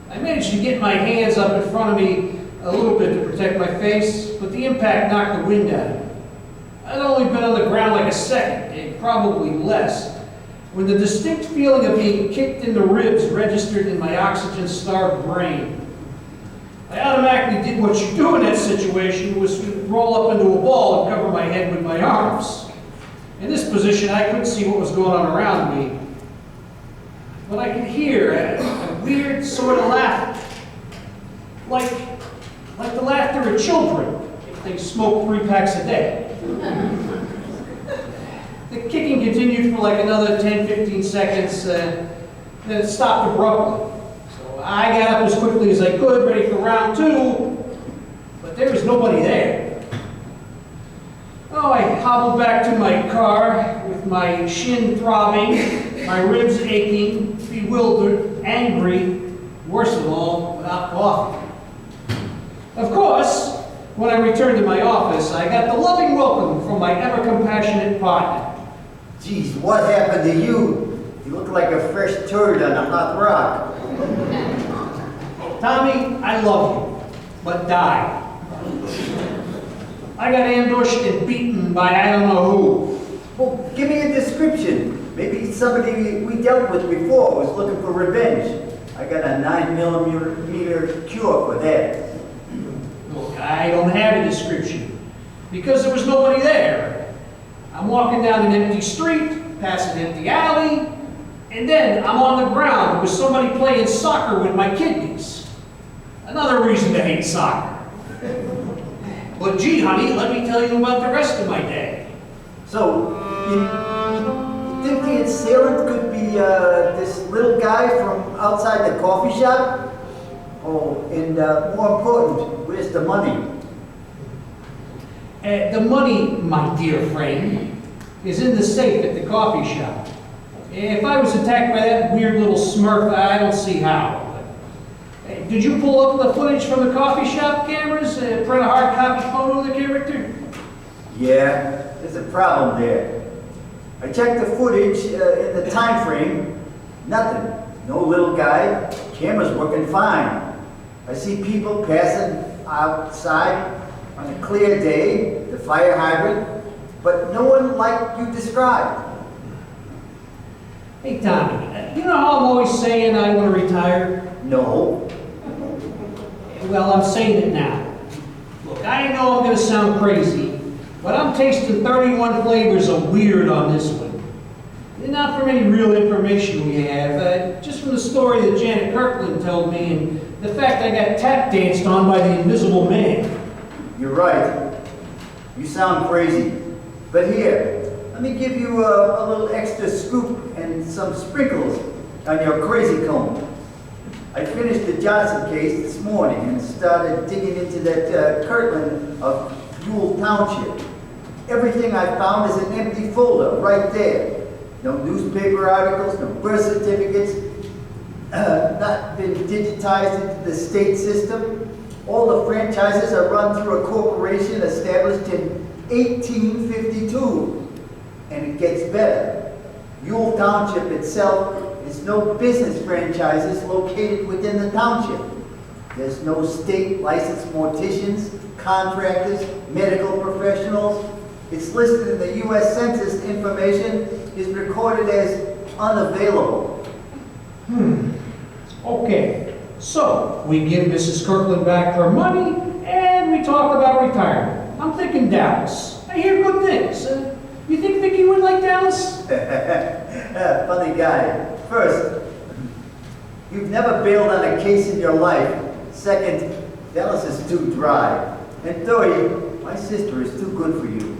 I managed to get my hands up in front of me a little bit to protect my face, but the impact knocked the wind out of me. I'd only been on the ground like a second, and probably less, when the distinct feeling of being kicked in the ribs registered in my oxygen-starved brain. I automatically did what you do in that situation, was to roll up into a ball and cover my head with my arms. In this position, I couldn't see what was going on around me, but I could hear a weird sort of laughter, like the laughter of children if they smoke 3 packs a day. The kicking continued for like another 10-15 seconds, then it stopped abruptly. I got up as quickly as I could, ready for round 2, but there was nobody there. Oh, I hobbled back to my car with my shin throbbing, my ribs aching, bewildered, angry, worst of all, without coffee. Of course, when I returned to my office, I got the loving welcome from my ever-compassionate partner. Geez, what happened to you? You look like a fresh turd on a hot rock. Tommy, I love you, but die. I got ambushed and beaten by I don't know who. Well, give me a description. Maybe somebody we dealt with before was looking for revenge. I got a 9mm cure for that. Look, I don't have a description, because there was nobody there. I'm walking down an empty street, past an empty alley, and then I'm on the ground with somebody playing soccer with my kidneys. Another reason to hate soccer. But gee, honey, let me tell you about the rest of my day. So, you think the assailant could be this little guy from outside the coffee shop? Oh, and more important, where's the money? The money, my dear friend, is in the safe at the coffee shop. If I was attacked by that weird little smurf, I don't see how. Did you pull up the footage from the coffee shop cameras? Print a hard copy photo of the character? Yeah, there's a problem there. I checked the footage in the time frame. Nothing. No little guy. Camera's working fine. I see people passing outside on a clear day, the fire hydrant, but no one like you described. Hey, Tommy, you know how I'm always saying I want to retire? No. Well, I'm saying it now. Look, I know I'm going to sound crazy, but I'm tasting 31 flavors of weird on this one. And not from any real information we have, just from the story that Janet Kirkland told me and the fact I got tap danced on by the Invisible Man. You're right. You sound crazy. But here, let me give you a little extra scoop and some sprinkles on your crazy cone. I finished the Johnson case this morning and started digging into that Kirtland of Ewell Township. Everything I found is an empty folder right there. No newspaper articles, no birth certificates, not been digitized into the state system. All the franchises are run through a corporation established in 1852. And it gets better. Ewell Township itself is no business franchises located within the township. There's no state licensed morticians, contractors, medical professionals. It's listed in the U.S. Census information is recorded as unavailable. Okay, so we give Mrs. Kirkland back her money and we talk about retirement. I'm thinking Dallas. I hear good things. You think Vicky would like Dallas? Funny guy. First, you've never bailed on a case in your life. Second, Dallas is too dry. And third, my sister is too good for you.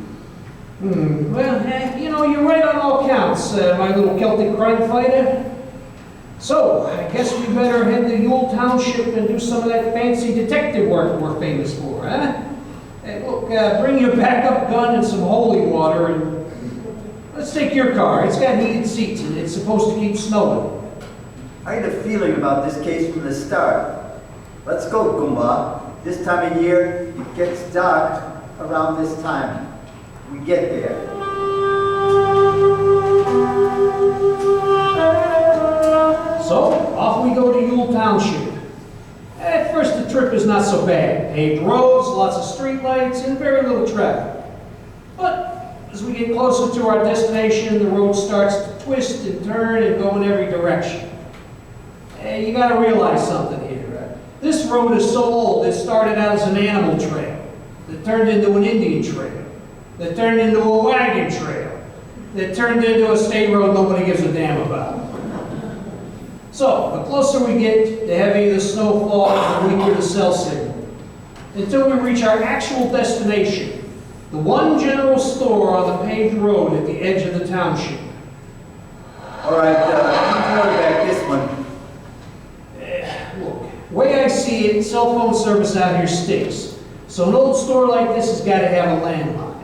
Well, you know, you're right on all counts, my little Celtic crime fighter. So, I guess we better head to Ewell Township and do some of that fancy detective work we're famous for, huh? Hey, look, bring your backup gun and some holy water, and let's take your car. It's got heated seats, and it's supposed to keep snowing. I had a feeling about this case from the start. Let's go, Goomba. This time of year, it gets dark around this time. We get there. So, off we go to Ewell Township. At first, the trip is not so bad. Paved roads, lots of street lights, and very little traffic. But as we get closer to our destination, the road starts to twist and turn and go in every direction. You gotta realize something here. This road is so old, it started out as an animal trail, that turned into an Indian trail, that turned into a wagon trail, that turned into a state road nobody gives a damn about. So, the closer we get, the heavier the snow falls, the weaker the cell signal. Until we reach our actual destination, the one general store on the paved road at the edge of the township. All right, you quarterback this one. Look, the way I see it, cell phone service out here stinks. So an old store like this has got to have a landline.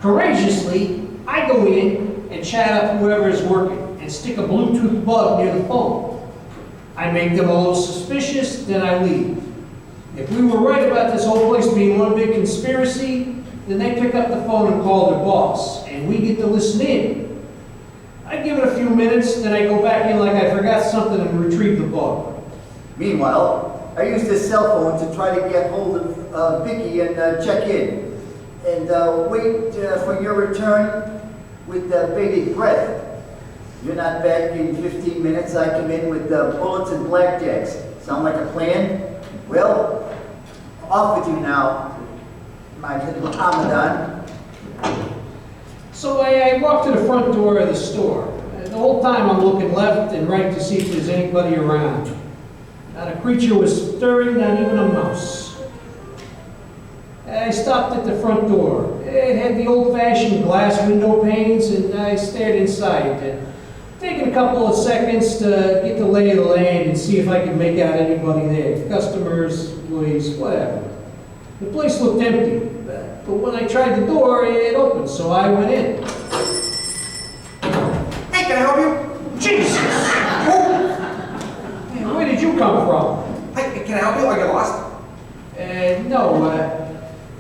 Courageously, I go in and chat up whoever is working and stick a Bluetooth bug near the phone. I make them a little suspicious, then I leave. If we were right about this whole place being one big conspiracy, then they pick up the phone and call their boss, and we get to listen in. I give it a few minutes, then I go back in like I forgot something and retrieve the bug. Meanwhile, I use this cell phone to try to get hold of Vicky and check in. And wait for your return with bated breath. You're not back in 15 minutes. I come in with bullets and blackjacks. Sound like a plan? Well, off with you now, my little Ramadan. So I walk to the front door of the store. The whole time I'm looking left and right to see if there's anybody around. Not a creature was stirring, not even a mouse. I stopped at the front door. It had the old-fashioned glass window panes, and I stared inside, taking a couple of seconds to get the lay of the land and see if I could make out anybody there. Customers, employees, whatever. The place looked empty, but when I tried the door, it opened, so I went in. Hey, can I help you? Jesus! Man, where did you come from? Hey, can I help you? Are you lost? No,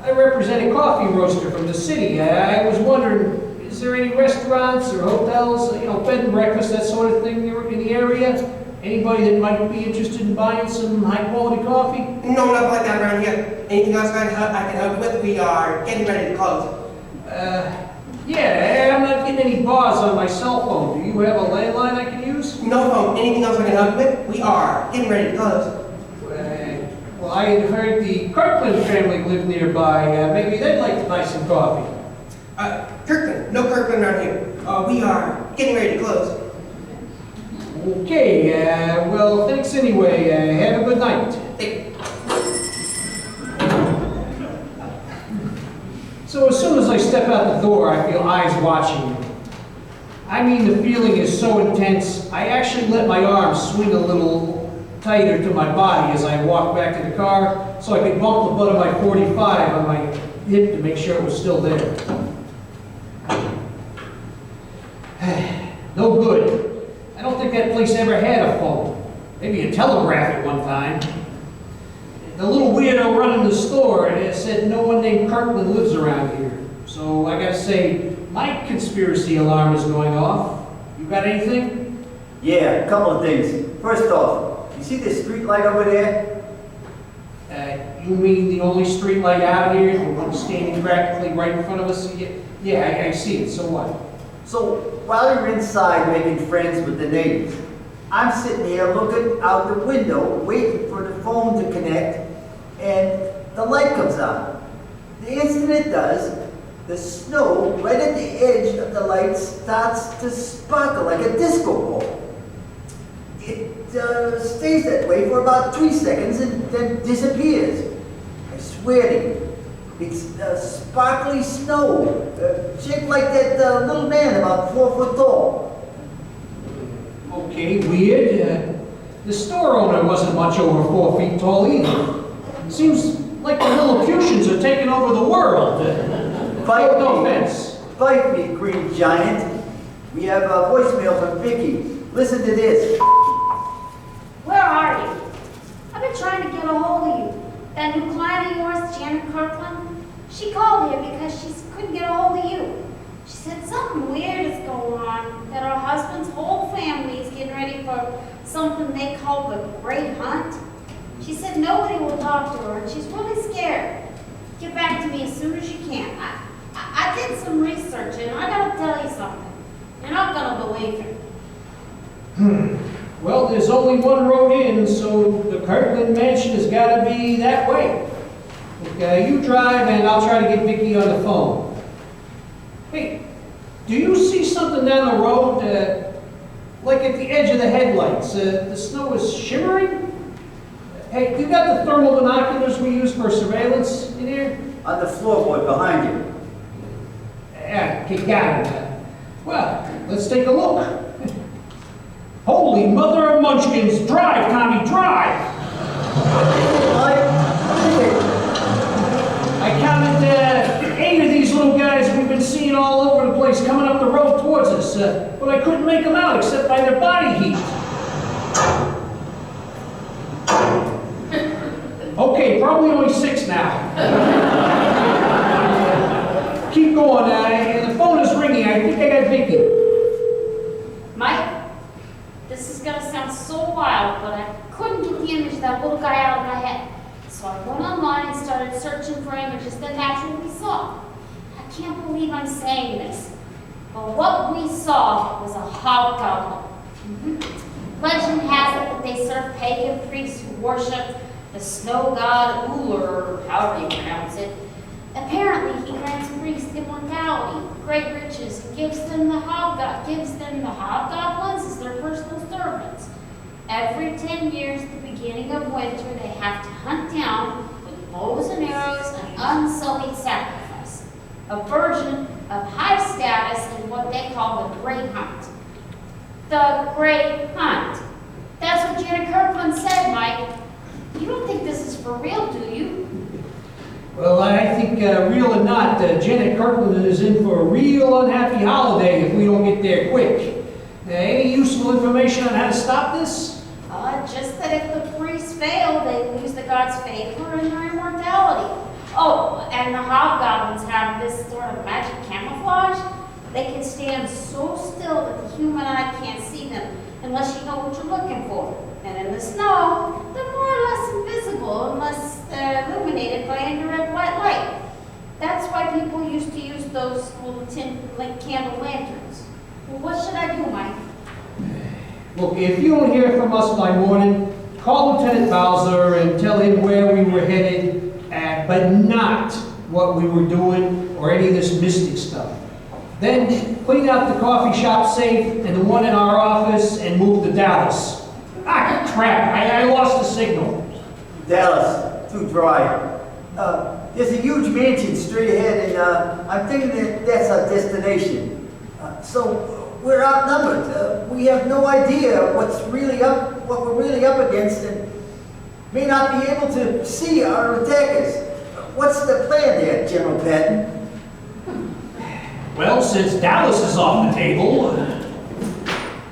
I represent a coffee roaster from the city. I was wondering, Is there any restaurants or hotels, bed and breakfast, that sort of thing in the area? Anybody that might be interested in buying some high-quality coffee? No, not like that around here. Anything else I can help you with? We are getting ready to close. Yeah, I'm not getting any bars on my cell phone. Do you have a landline I can use? No phone. Anything else I can help you with? We are getting ready to close. Well, I had heard the Kirkland family lived nearby. Maybe they'd like to buy some coffee. Kirkland. No Kirkland around here. We are getting ready to close. Okay, well, thanks anyway. Have a good night. So as soon as I step out the door, I feel eyes watching me. I mean, the feeling is so intense, I actually let my arms swing a little tighter to my body as I walk back to the car so I could bump the butt of my .45 on my hip to make sure it was still there. No good. I don't think that place ever had a phone. Maybe a telegraph at one time. The little weirdo running the store said no one named Kirkland lives around here. So I gotta say, my conspiracy alarm is going off. You got anything? Yeah, a couple of things. First off, you see this street light over there? You mean the only street light out here, the one standing practically right in front of us? Yeah, I see it. So what? So, while you're inside making friends with the neighbors, I'm sitting here looking out the window, waiting for the phone to connect, and the light comes on. The instant it does, the snow right at the edge of the light starts to sparkle like a disco ball. It stays that way for about 3 seconds and then disappears. I swear to you, it's sparkly snow, shaped like that little man about 4 foot tall. Okay, weird. The store owner wasn't much over 4 feet tall either. Seems like the Lilliputians are taking over the world. No offense. Bite me, green giant. We have a voicemail from Vicky. Listen to this. Where are you? I've been trying to get a hold of you. That new client of yours, Janet Kirkland, she called here because she couldn't get a hold of you. She said something weird is going on, that her husband's whole family is getting ready for something they call the Great Hunt. She said nobody will talk to her, and she's really scared. Get back to me as soon as you can. I did some research, and I gotta tell you something. You're not gonna believe it. Well, there's only one road in, so the Kirkland mansion has got to be that way. Okay, you drive, and I'll try to get Vicky on the phone. Hey, do you see something down the road, like at the edge of the headlights? The snow is shimmering? Hey, you got the thermal binoculars we use for surveillance in here? On the floorboard behind you. Yeah, okay, got it. Well, let's take a look. Holy mother of munchkins! Drive, Tommy, drive! I counted 8 of these little guys we've been seeing all over the place coming up the road towards us, but I couldn't make them out except by their body heat. Okay, probably only 6 now. Keep going, the phone is ringing. I think I got Vicky. Mike, this is gonna sound so wild, but I couldn't get the image of that little guy out of my head. So I went online and started searching for images that naturally we saw. I can't believe I'm saying this, but what we saw was a hobgoblin. Legend has it that they served pagan priests who worshipped the snow god Uller, or however you pronounce it. Apparently, he grants priests immortality, great riches, and gives them the hobgoblins as their personal servants. Every 10 years, at the beginning of winter, they have to hunt down, with bows and arrows, an unsullied sacrifice, a virgin of high status in what they call the Great Hunt. The Great Hunt. That's what Janet Kirkland said, Mike. You don't think this is for real, do you? Well, I think, real or not, Janet Kirkland is in for a real unhappy holiday if we don't get there quick. Any useful information on how to stop this? Just that if the priests fail, they lose the god's favor and their immortality. Oh, and the hobgoblins have this sort of magic camouflage. They can stand so still that the human eye can't see them unless you know what you're looking for. And in the snow, they're more or less invisible unless they're illuminated by infrared white light. That's why people used to use those little tin candle lanterns. Well, what should I do, Mike? Look, if you don't hear from us by morning, call Lieutenant Bowser and tell him where we were headed, but not what we were doing or any of this mystic stuff. Then clean out the coffee shop safe and the one in our office and move to Dallas. Ah, crap, I lost the signal. Dallas, too dry. There's a huge mansion straight ahead, and I'm thinking that that's our destination. So we're outnumbered. We have no idea what we're really up against, and may not be able to see our attackers. What's the plan there, General Patton? Well, since Dallas is off the table,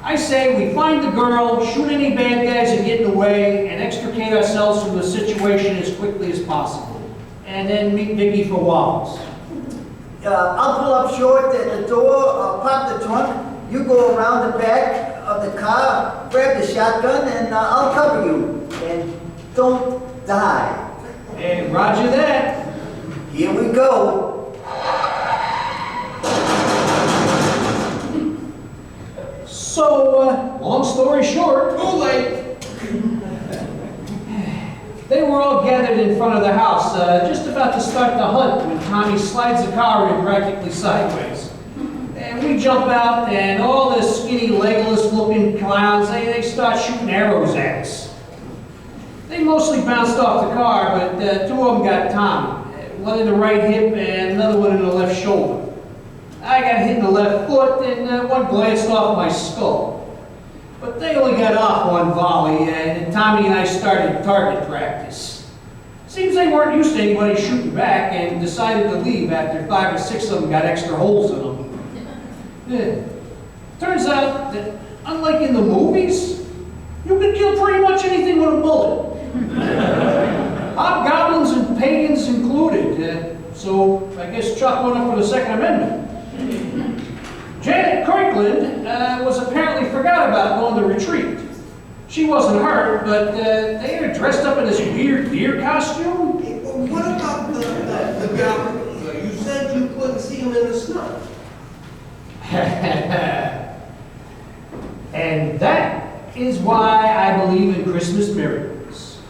I say we find the girl, shoot any bad guys that get in the way, and extricate ourselves from the situation as quickly as possible. And then meet Vicky for Wallace. I'll pull up short at the door, I'll pop the trunk, you go around the back of the car, grab the shotgun, and I'll cover you. And don't die. And roger that. Here we go. So, long story short, too late. They were all gathered in front of the house, just about to start the hunt when Tommy slides the car in practically sideways. And we jump out, and all the skinny, legless-looking clowns, they start shooting arrows at us. They mostly bounced off the car, but two of them got Tommy. One in the right hip and another one in the left shoulder. I got hit in the left foot, and one glanced off my skull. But they only got off one volley, and Tommy and I started target practice. Seems they weren't used to anybody shooting back and decided to leave after 5 or 6 of them got extra holes in them. Yeah. Turns out that, unlike in the movies, you can kill pretty much anything with a bullet. Hobgoblins and pagans included, so I guess Chuck went up for the Second Amendment. Janet Kirkland was apparently forgot about going to retreat. She wasn't hurt, but they had her dressed up in this weird deer costume. Hey, well, what about the goblins? You said you couldn't see them in the snow. And that is why I believe in Christmas miracles.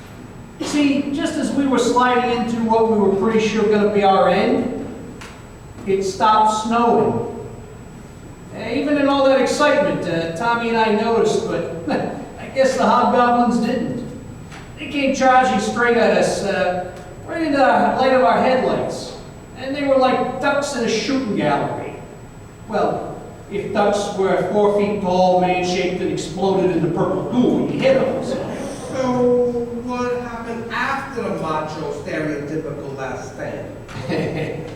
See, just as we were sliding into what we were pretty sure going to be our end, it stopped snowing. Even in all that excitement, Tommy and I noticed, but I guess the hobgoblins didn't. They came charging straight at us, right into the light of our headlights. And they were like ducks in a shooting gallery. Well, if ducks were 4 feet tall, man-shaped, and exploded into purple goo when you hit them. So what happened after the macho stereotypical last stand?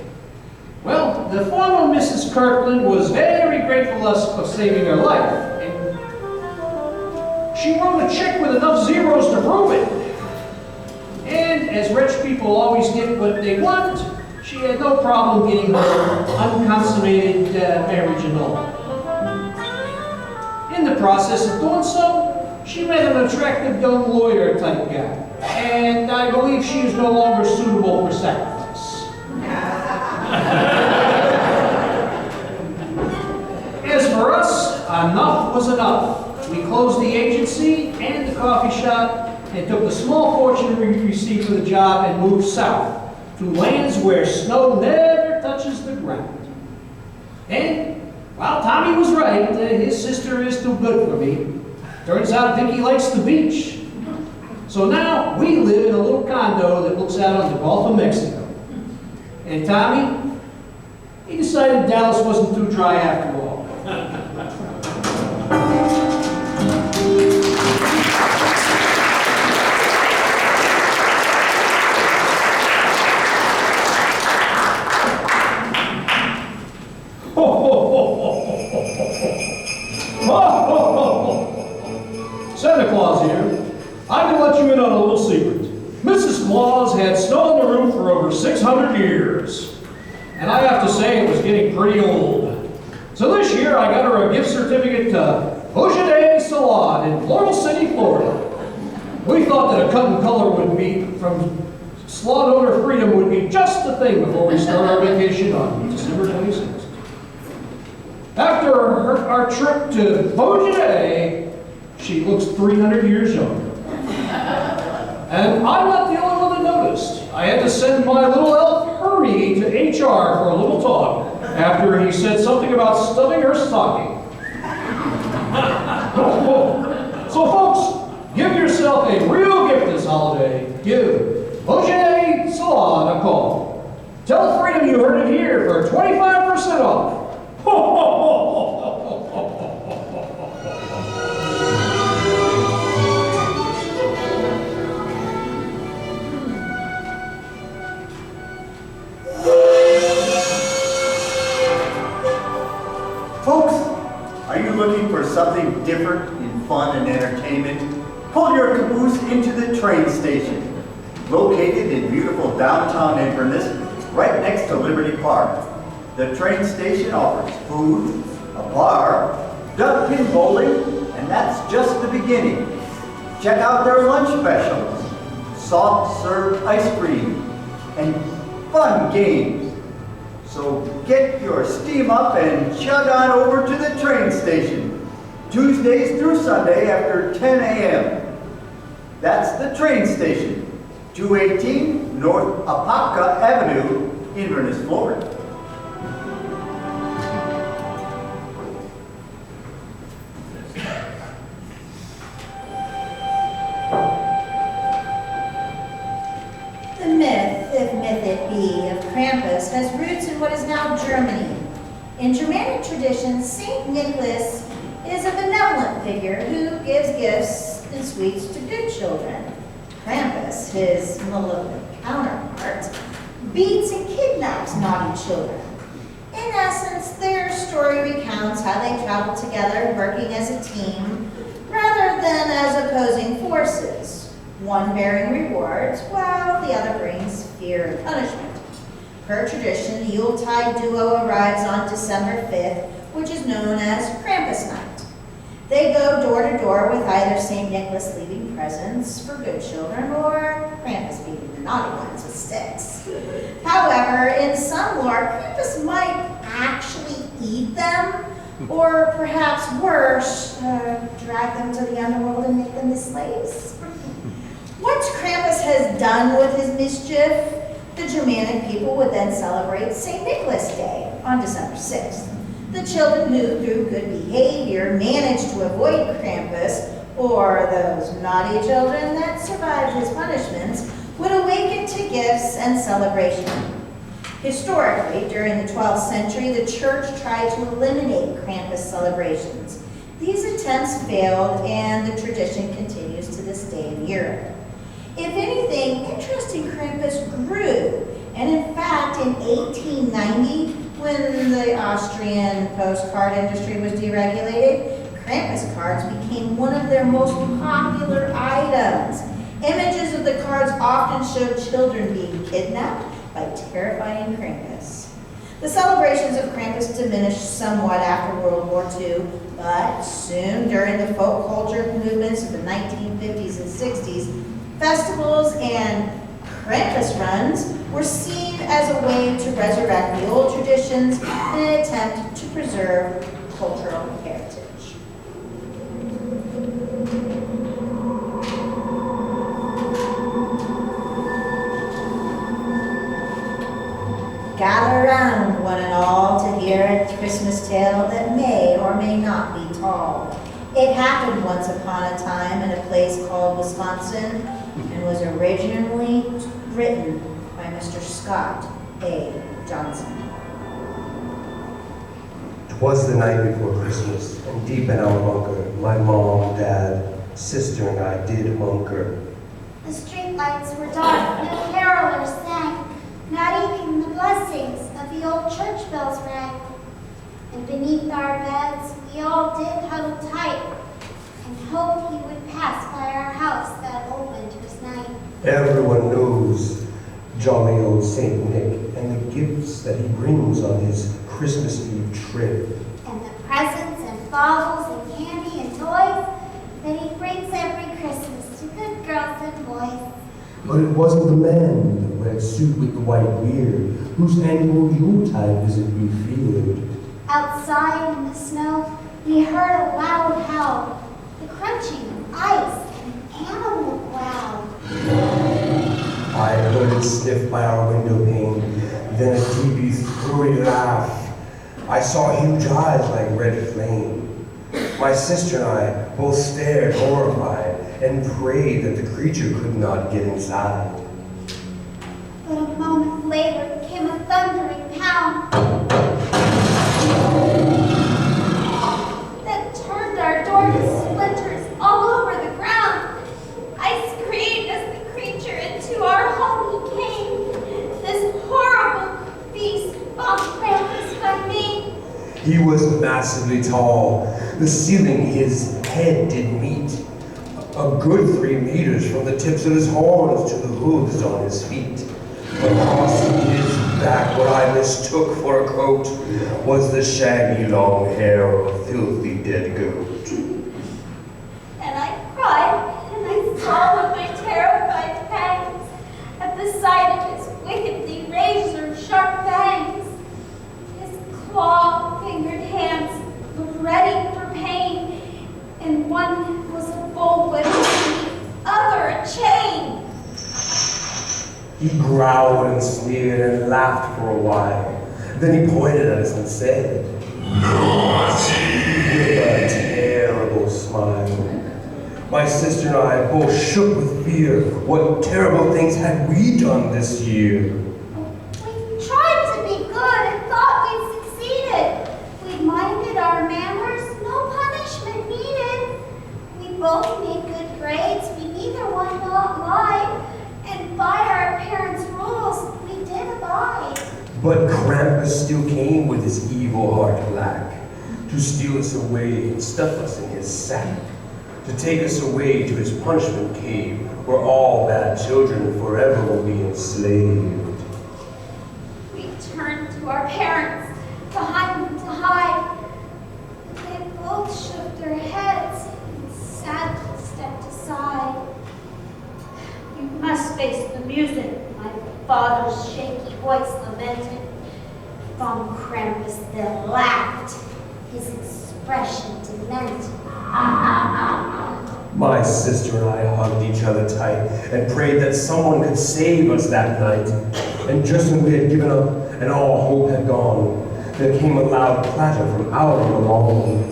Well, the former Mrs. Kirkland was very grateful to us for saving her life. And she wrote a check with enough zeros to prove it. And as rich people always get what they want, she had no problem getting her unconsummated marriage annulled. In the process of doing so, she met an attractive young lawyer type guy. And I believe she is no longer suitable for sacrifice. As for us, enough was enough. We closed the agency and the coffee shop and took the small fortune we received for the job and moved south to lands where snow never touches the ground. And while Tommy was right, his sister is too good for me. Turns out Vicky likes the beach. So now we live in a little condo that looks out on the Gulf of Mexico. And Tommy, he decided Dallas wasn't too dry after all. Santa Claus here. I can let you in on a little secret. Mrs. Claus had snow on the roof for over 600 years. And I have to say it was getting pretty old. So this year I got her a gift certificate to Ocean Salon in Floral City, Florida. We thought that a cut and color would be from salon owner Freedom would be just the thing before we start our vacation on December 26th. After our trip to Beaujolais, she looks 300 years younger. And I'm not the only one that noticed. I had to send my little elf Hermie to HR for a little talk after he said something about stuffing her stocking. So folks, give yourself a real gift this holiday. Give Beaujolais Salon a call. Tell Freedom you heard it here for 25% off. Folks, are you looking for something different in fun and entertainment? Pull your caboose into the train station. Located in beautiful downtown Inverness, right next to Liberty Park. The train station offers food, a bar, duck pin bowling, and that's just the beginning. Check out their lunch specials, soft serve ice cream, and fun games. So get your steam up and chug on over to the train station, Tuesdays through Sunday after 10 a.m. That's the train station, 218 North Apopka Avenue, Inverness, Florida. The myth, if myth it be, of Krampus has roots in what is now Germany. In Germanic tradition, Saint Nicholas is a benevolent figure who gives gifts and sweets to good children. Krampus, his malevolent counterpart, beats and kidnaps naughty children. In essence, their story recounts how they travel together, working as a team, rather than as opposing forces. One bearing rewards, while the other brings fear and punishment. Per tradition, the Yuletide duo arrives on December 5th, which is known as Krampus Night. They go door to door with either St. Nicholas leaving presents for good children or Krampus beating the naughty ones with sticks. However, in some lore, Krampus might actually eat them, or perhaps worse, drag them to the underworld and make them his slaves. Once Krampus has done with his mischief, the Germanic people would then celebrate St. Nicholas Day on December 6th. The children who, through good behavior, managed to avoid Krampus, or those naughty children that survived his punishments, would awaken to gifts and celebration. Historically, during the 12th century, the church tried to eliminate Krampus celebrations. These attempts failed, and the tradition continues to this day in Europe. If anything, interest in Krampus grew, and in fact, in 1890, when the Austrian postcard industry was deregulated, Krampus cards became one of their most popular items. Images of the cards often showed children being kidnapped by terrifying Krampus. The celebrations of Krampus diminished somewhat after World War II, but soon during the folk culture movements of the 1950s and 60s, festivals and Krampus runs were seen as a way to resurrect the old traditions in an attempt to preserve cultural heritage. Gather round, one and all, to hear a Christmas tale that may or may not be tall. It happened once upon a time in a place called Wisconsin and was originally written by Mr. Scott A. Johnson. 'Twas the night before Christmas, and deep in our bunker, my mom, dad, sister, and I did hunker. The street lights were dark, no carolers sang, not even the blessings of the old church bells rang. And beneath our beds, we all did huddle tight and hoped he would pass by our house that old winter's night. Everyone knows jolly old Saint Nick and the gifts that he brings on his Christmas Eve trip. And the presents and baubles and candy and toys that he brings every Christmas to good girls and boys. But it wasn't the man in the red suit with the white beard whose annual Yuletide visit we feared. Outside in the snow, we heard a loud howl, the crunching of ice and animal growl. I heard it sniff by our window pane, then a deep, throaty laugh. I saw huge eyes like red flame. My sister and I both stared horrified and prayed that the creature could not get inside. But a moment later came a thundering pound that turned our door to splinters all over the ground. I screamed as the creature into our home he came. This horrible beast mocked Krampus by me. He was massively tall. The ceiling his head did meet. A good 3 meters from the tips of his horns to the hooves on his feet. Across his back, what I mistook for a coat was the shaggy long hair of a filthy dead goat. And I cried, and I saw with my terrified pangs at the sight of his wickedly razor-sharp fangs. His claw-fingered hands looked ready for pain, and one was a bullwhip and the other a chain. He growled and sneered and laughed for a while. Then he pointed at us and said, "Naughty!" with a terrible smile. My sister and I both shook with fear. What terrible things had we done this year? We tried to be good and thought we'd succeeded. We minded our manners, no punishment needed. We both made good grades, we neither one not lied. And by our parents' rules, we did abide. But Krampus still came with his evil heart black, to steal us away and stuff us in his sack, to take us away to his punishment cave, where all bad children forever will be enslaved. We turned to our parents, behind them to hide. But they both shook their heads and sadly stepped aside. You must face the music, my father's shaky voice lamented. Von Krampus then laughed, his expression demented. My sister and I hugged each other tight and prayed that someone could save us that night. And just when we had given up and all hope had gone, there came a loud clatter from out on the lawn.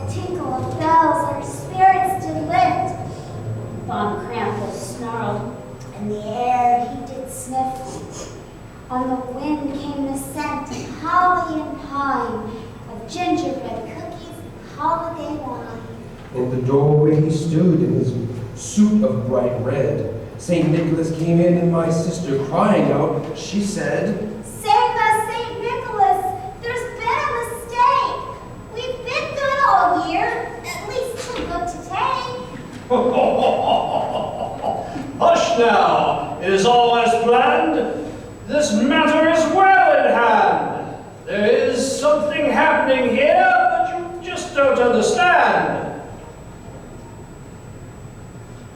Tinkle of bells, our spirits did lift. Von Krampus snarled. In the air he did sniff. On the wind came the scent of holly and pine, of gingerbread cookies and holiday wine. In the doorway he stood in his suit of bright red. St. Nicholas came in and my sister crying out, she said, "Save us, St. Nicholas! There's been a mistake! We've been good all year, at least too good today." Hush now! It is all as planned. This matter is well in hand. There is something happening here, but you just don't understand.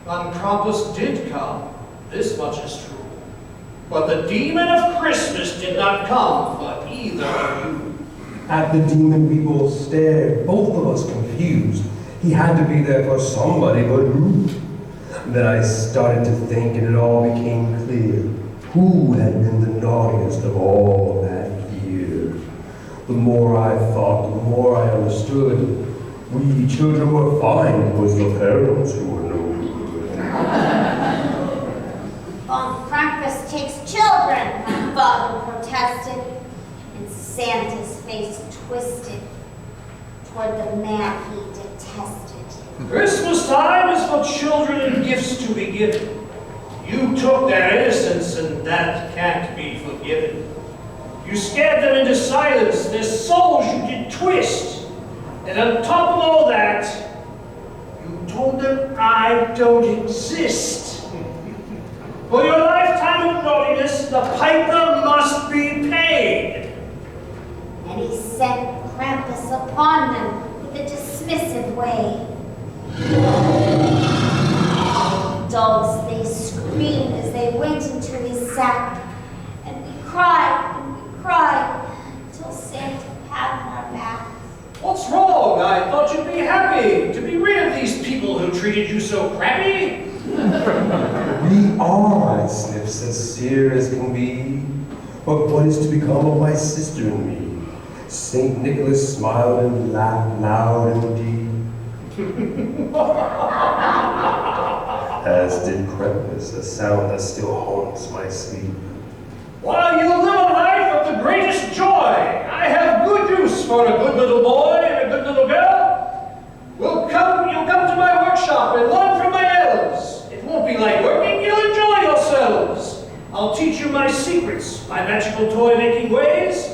Von Krampus did come, this much is true. But the demon of Christmas did not come for either of you. At the demon we both stared, both of us confused. He had to be there for somebody, but who? Then I started to think and it all became clear. Who had been the naughtiest of all that year? The more I thought, the more I understood. We children were fine, it was the parents who were no good. Von Krampus takes children, my father protested, and Santa's face twisted toward the man he detested. Christmas time is for children and gifts to be given. You took their innocence and that can't be forgiven. You scared them into silence, their souls you did twist. And on top of all that, you told them I don't exist. For your lifetime of naughtiness, the piper must be paid. And he sent Krampus upon them with a dismissive way. Dogs, they screamed as they went into his sack, and we cried, till Santa had our backs. What's wrong? I thought you'd be happy to be rid of these people who treated you so crappy. We are, my Sniffs, as sincere as can be. But what is to become of my sister and me? St. Nicholas smiled and laughed loud indeed. As did Krampus, a sound that still haunts my sleep. While you live a life of the greatest joy, I have good use for a good little boy and a good little girl. You'll come to my workshop and learn from my elves. It won't be like working, you'll enjoy yourselves. I'll teach you my secrets, my magical toy-making ways,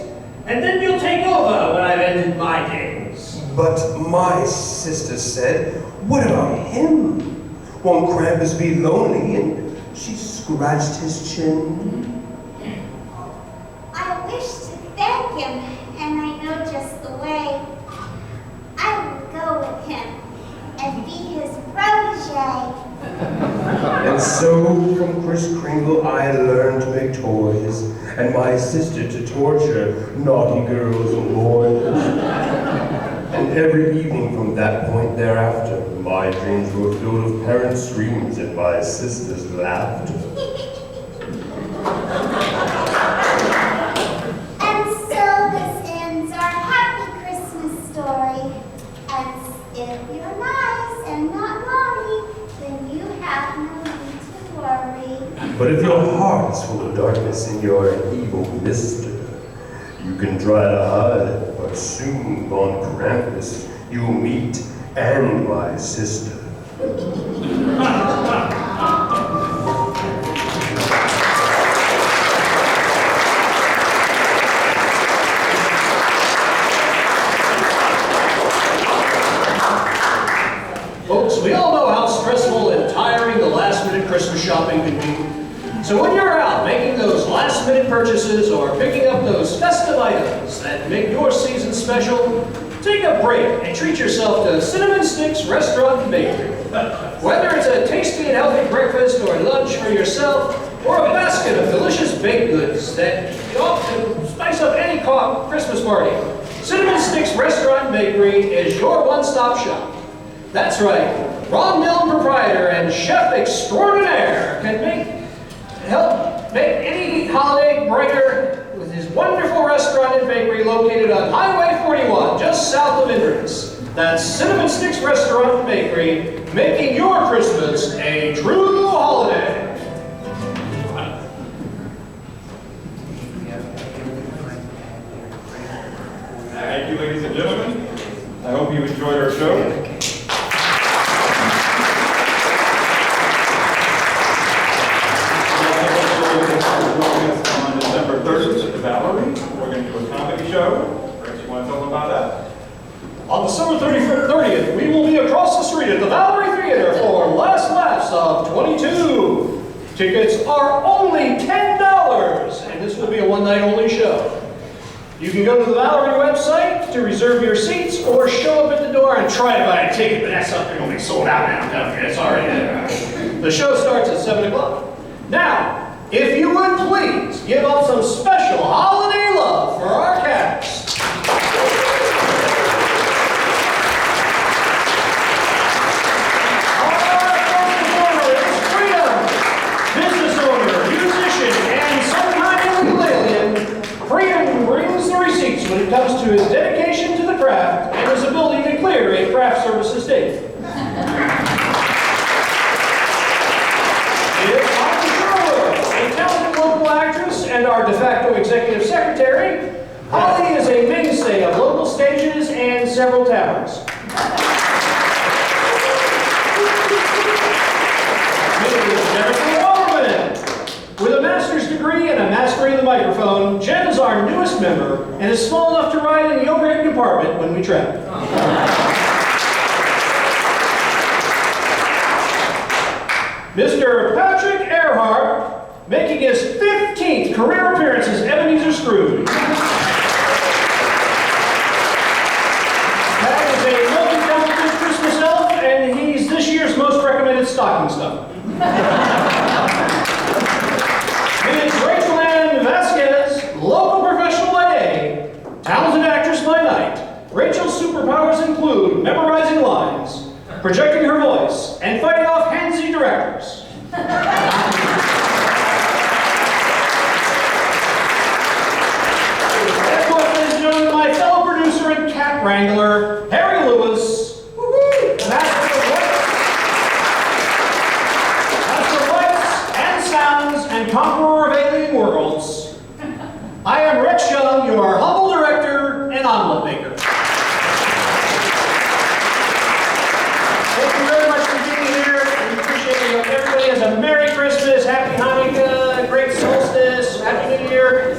and then you'll take over when I've ended my days. But my sister said, what about him? Won't Krampus be lonely? And she scratched his chin. I wish to thank him, and I know just the way. I will go with him and be his protege. And so from Kris Kringle I learned to make toys, and my sister to torture naughty girls and boys. And every evening from that point thereafter, my dreams were filled with parents' screams and my sister's laughter. And so this ends our happy Christmas story. And if you're nice and not naughty, then you have no need to worry. But if your heart is full of darkness and you're an evil mister, you can try to hide, but soon on Krampus you'll meet and my sister. Folks, we all know how stressful and tiring the last-minute Christmas shopping can be. So when you're out making those last-minute purchases or picking up those festive items that make your season special, take a break and treat yourself to Cinnamon Sticks Restaurant and Bakery. Whether it's a tasty and healthy breakfast or lunch for yourself, or a basket of delicious baked goods that can spice up any Christmas party, Cinnamon Sticks Restaurant and Bakery is your one-stop shop. That's right, Ron Milne, proprietor and chef extraordinaire, can help make any holiday brighter with his wonderful restaurant and bakery located on Highway 41, just south of Inverness. That's Cinnamon Sticks Restaurant and Bakery, making your Christmas a true holiday. Thank you, ladies and gentlemen. I hope you enjoyed our show. On December 30th at the Valerie, we're going to do a comedy show. Rex, you want to tell them about that? On December 30th, we will be across the street at the Valerie Theater for Last Laughs of 22. Tickets are only $10, and this will be a one-night-only show. You can go to the Valerie website to reserve your seats or show up at the door and try to buy a ticket, but that's something will be sold out now. It's already there. The show starts at 7 o'clock. Now, if you would please give up some special holiday love for our cast. Our first performer is Freedom, business owner, musician, and some kind of alien. Freedom brings the receipts when it comes to his dedication to the craft and his ability to clear a craft services date. Actress and our de facto executive secretary, Holly is a mainstay of local stages and several taverns. Mrs. Jennifer Wallerman. With a master's degree and a mastery of the microphone, Jen is our newest member and is small enough to ride in the overhead compartment when we travel. Mr. Patrick Earhart making his 15th career appearance as Ebenezer Scrooge. Pat is a multi-talented Christmas elf, and he's this year's most recommended stocking stuffer. Ms. Rachel Ann Vasquez, local professional by day, talented actress by night. Rachel's superpowers include memorizing lines, projecting her voice, and fighting off handsy directors. And of course, ladies and gentlemen, my fellow producer and cat wrangler, Harry Lewis, master of lights and sounds and conqueror of alien worlds. I am Rex Young, your humble director and omelet maker. Thank you very much for being here. We appreciate it. Everybody has a Merry Christmas, Happy Hanukkah, Great Solstice, Happy New Year.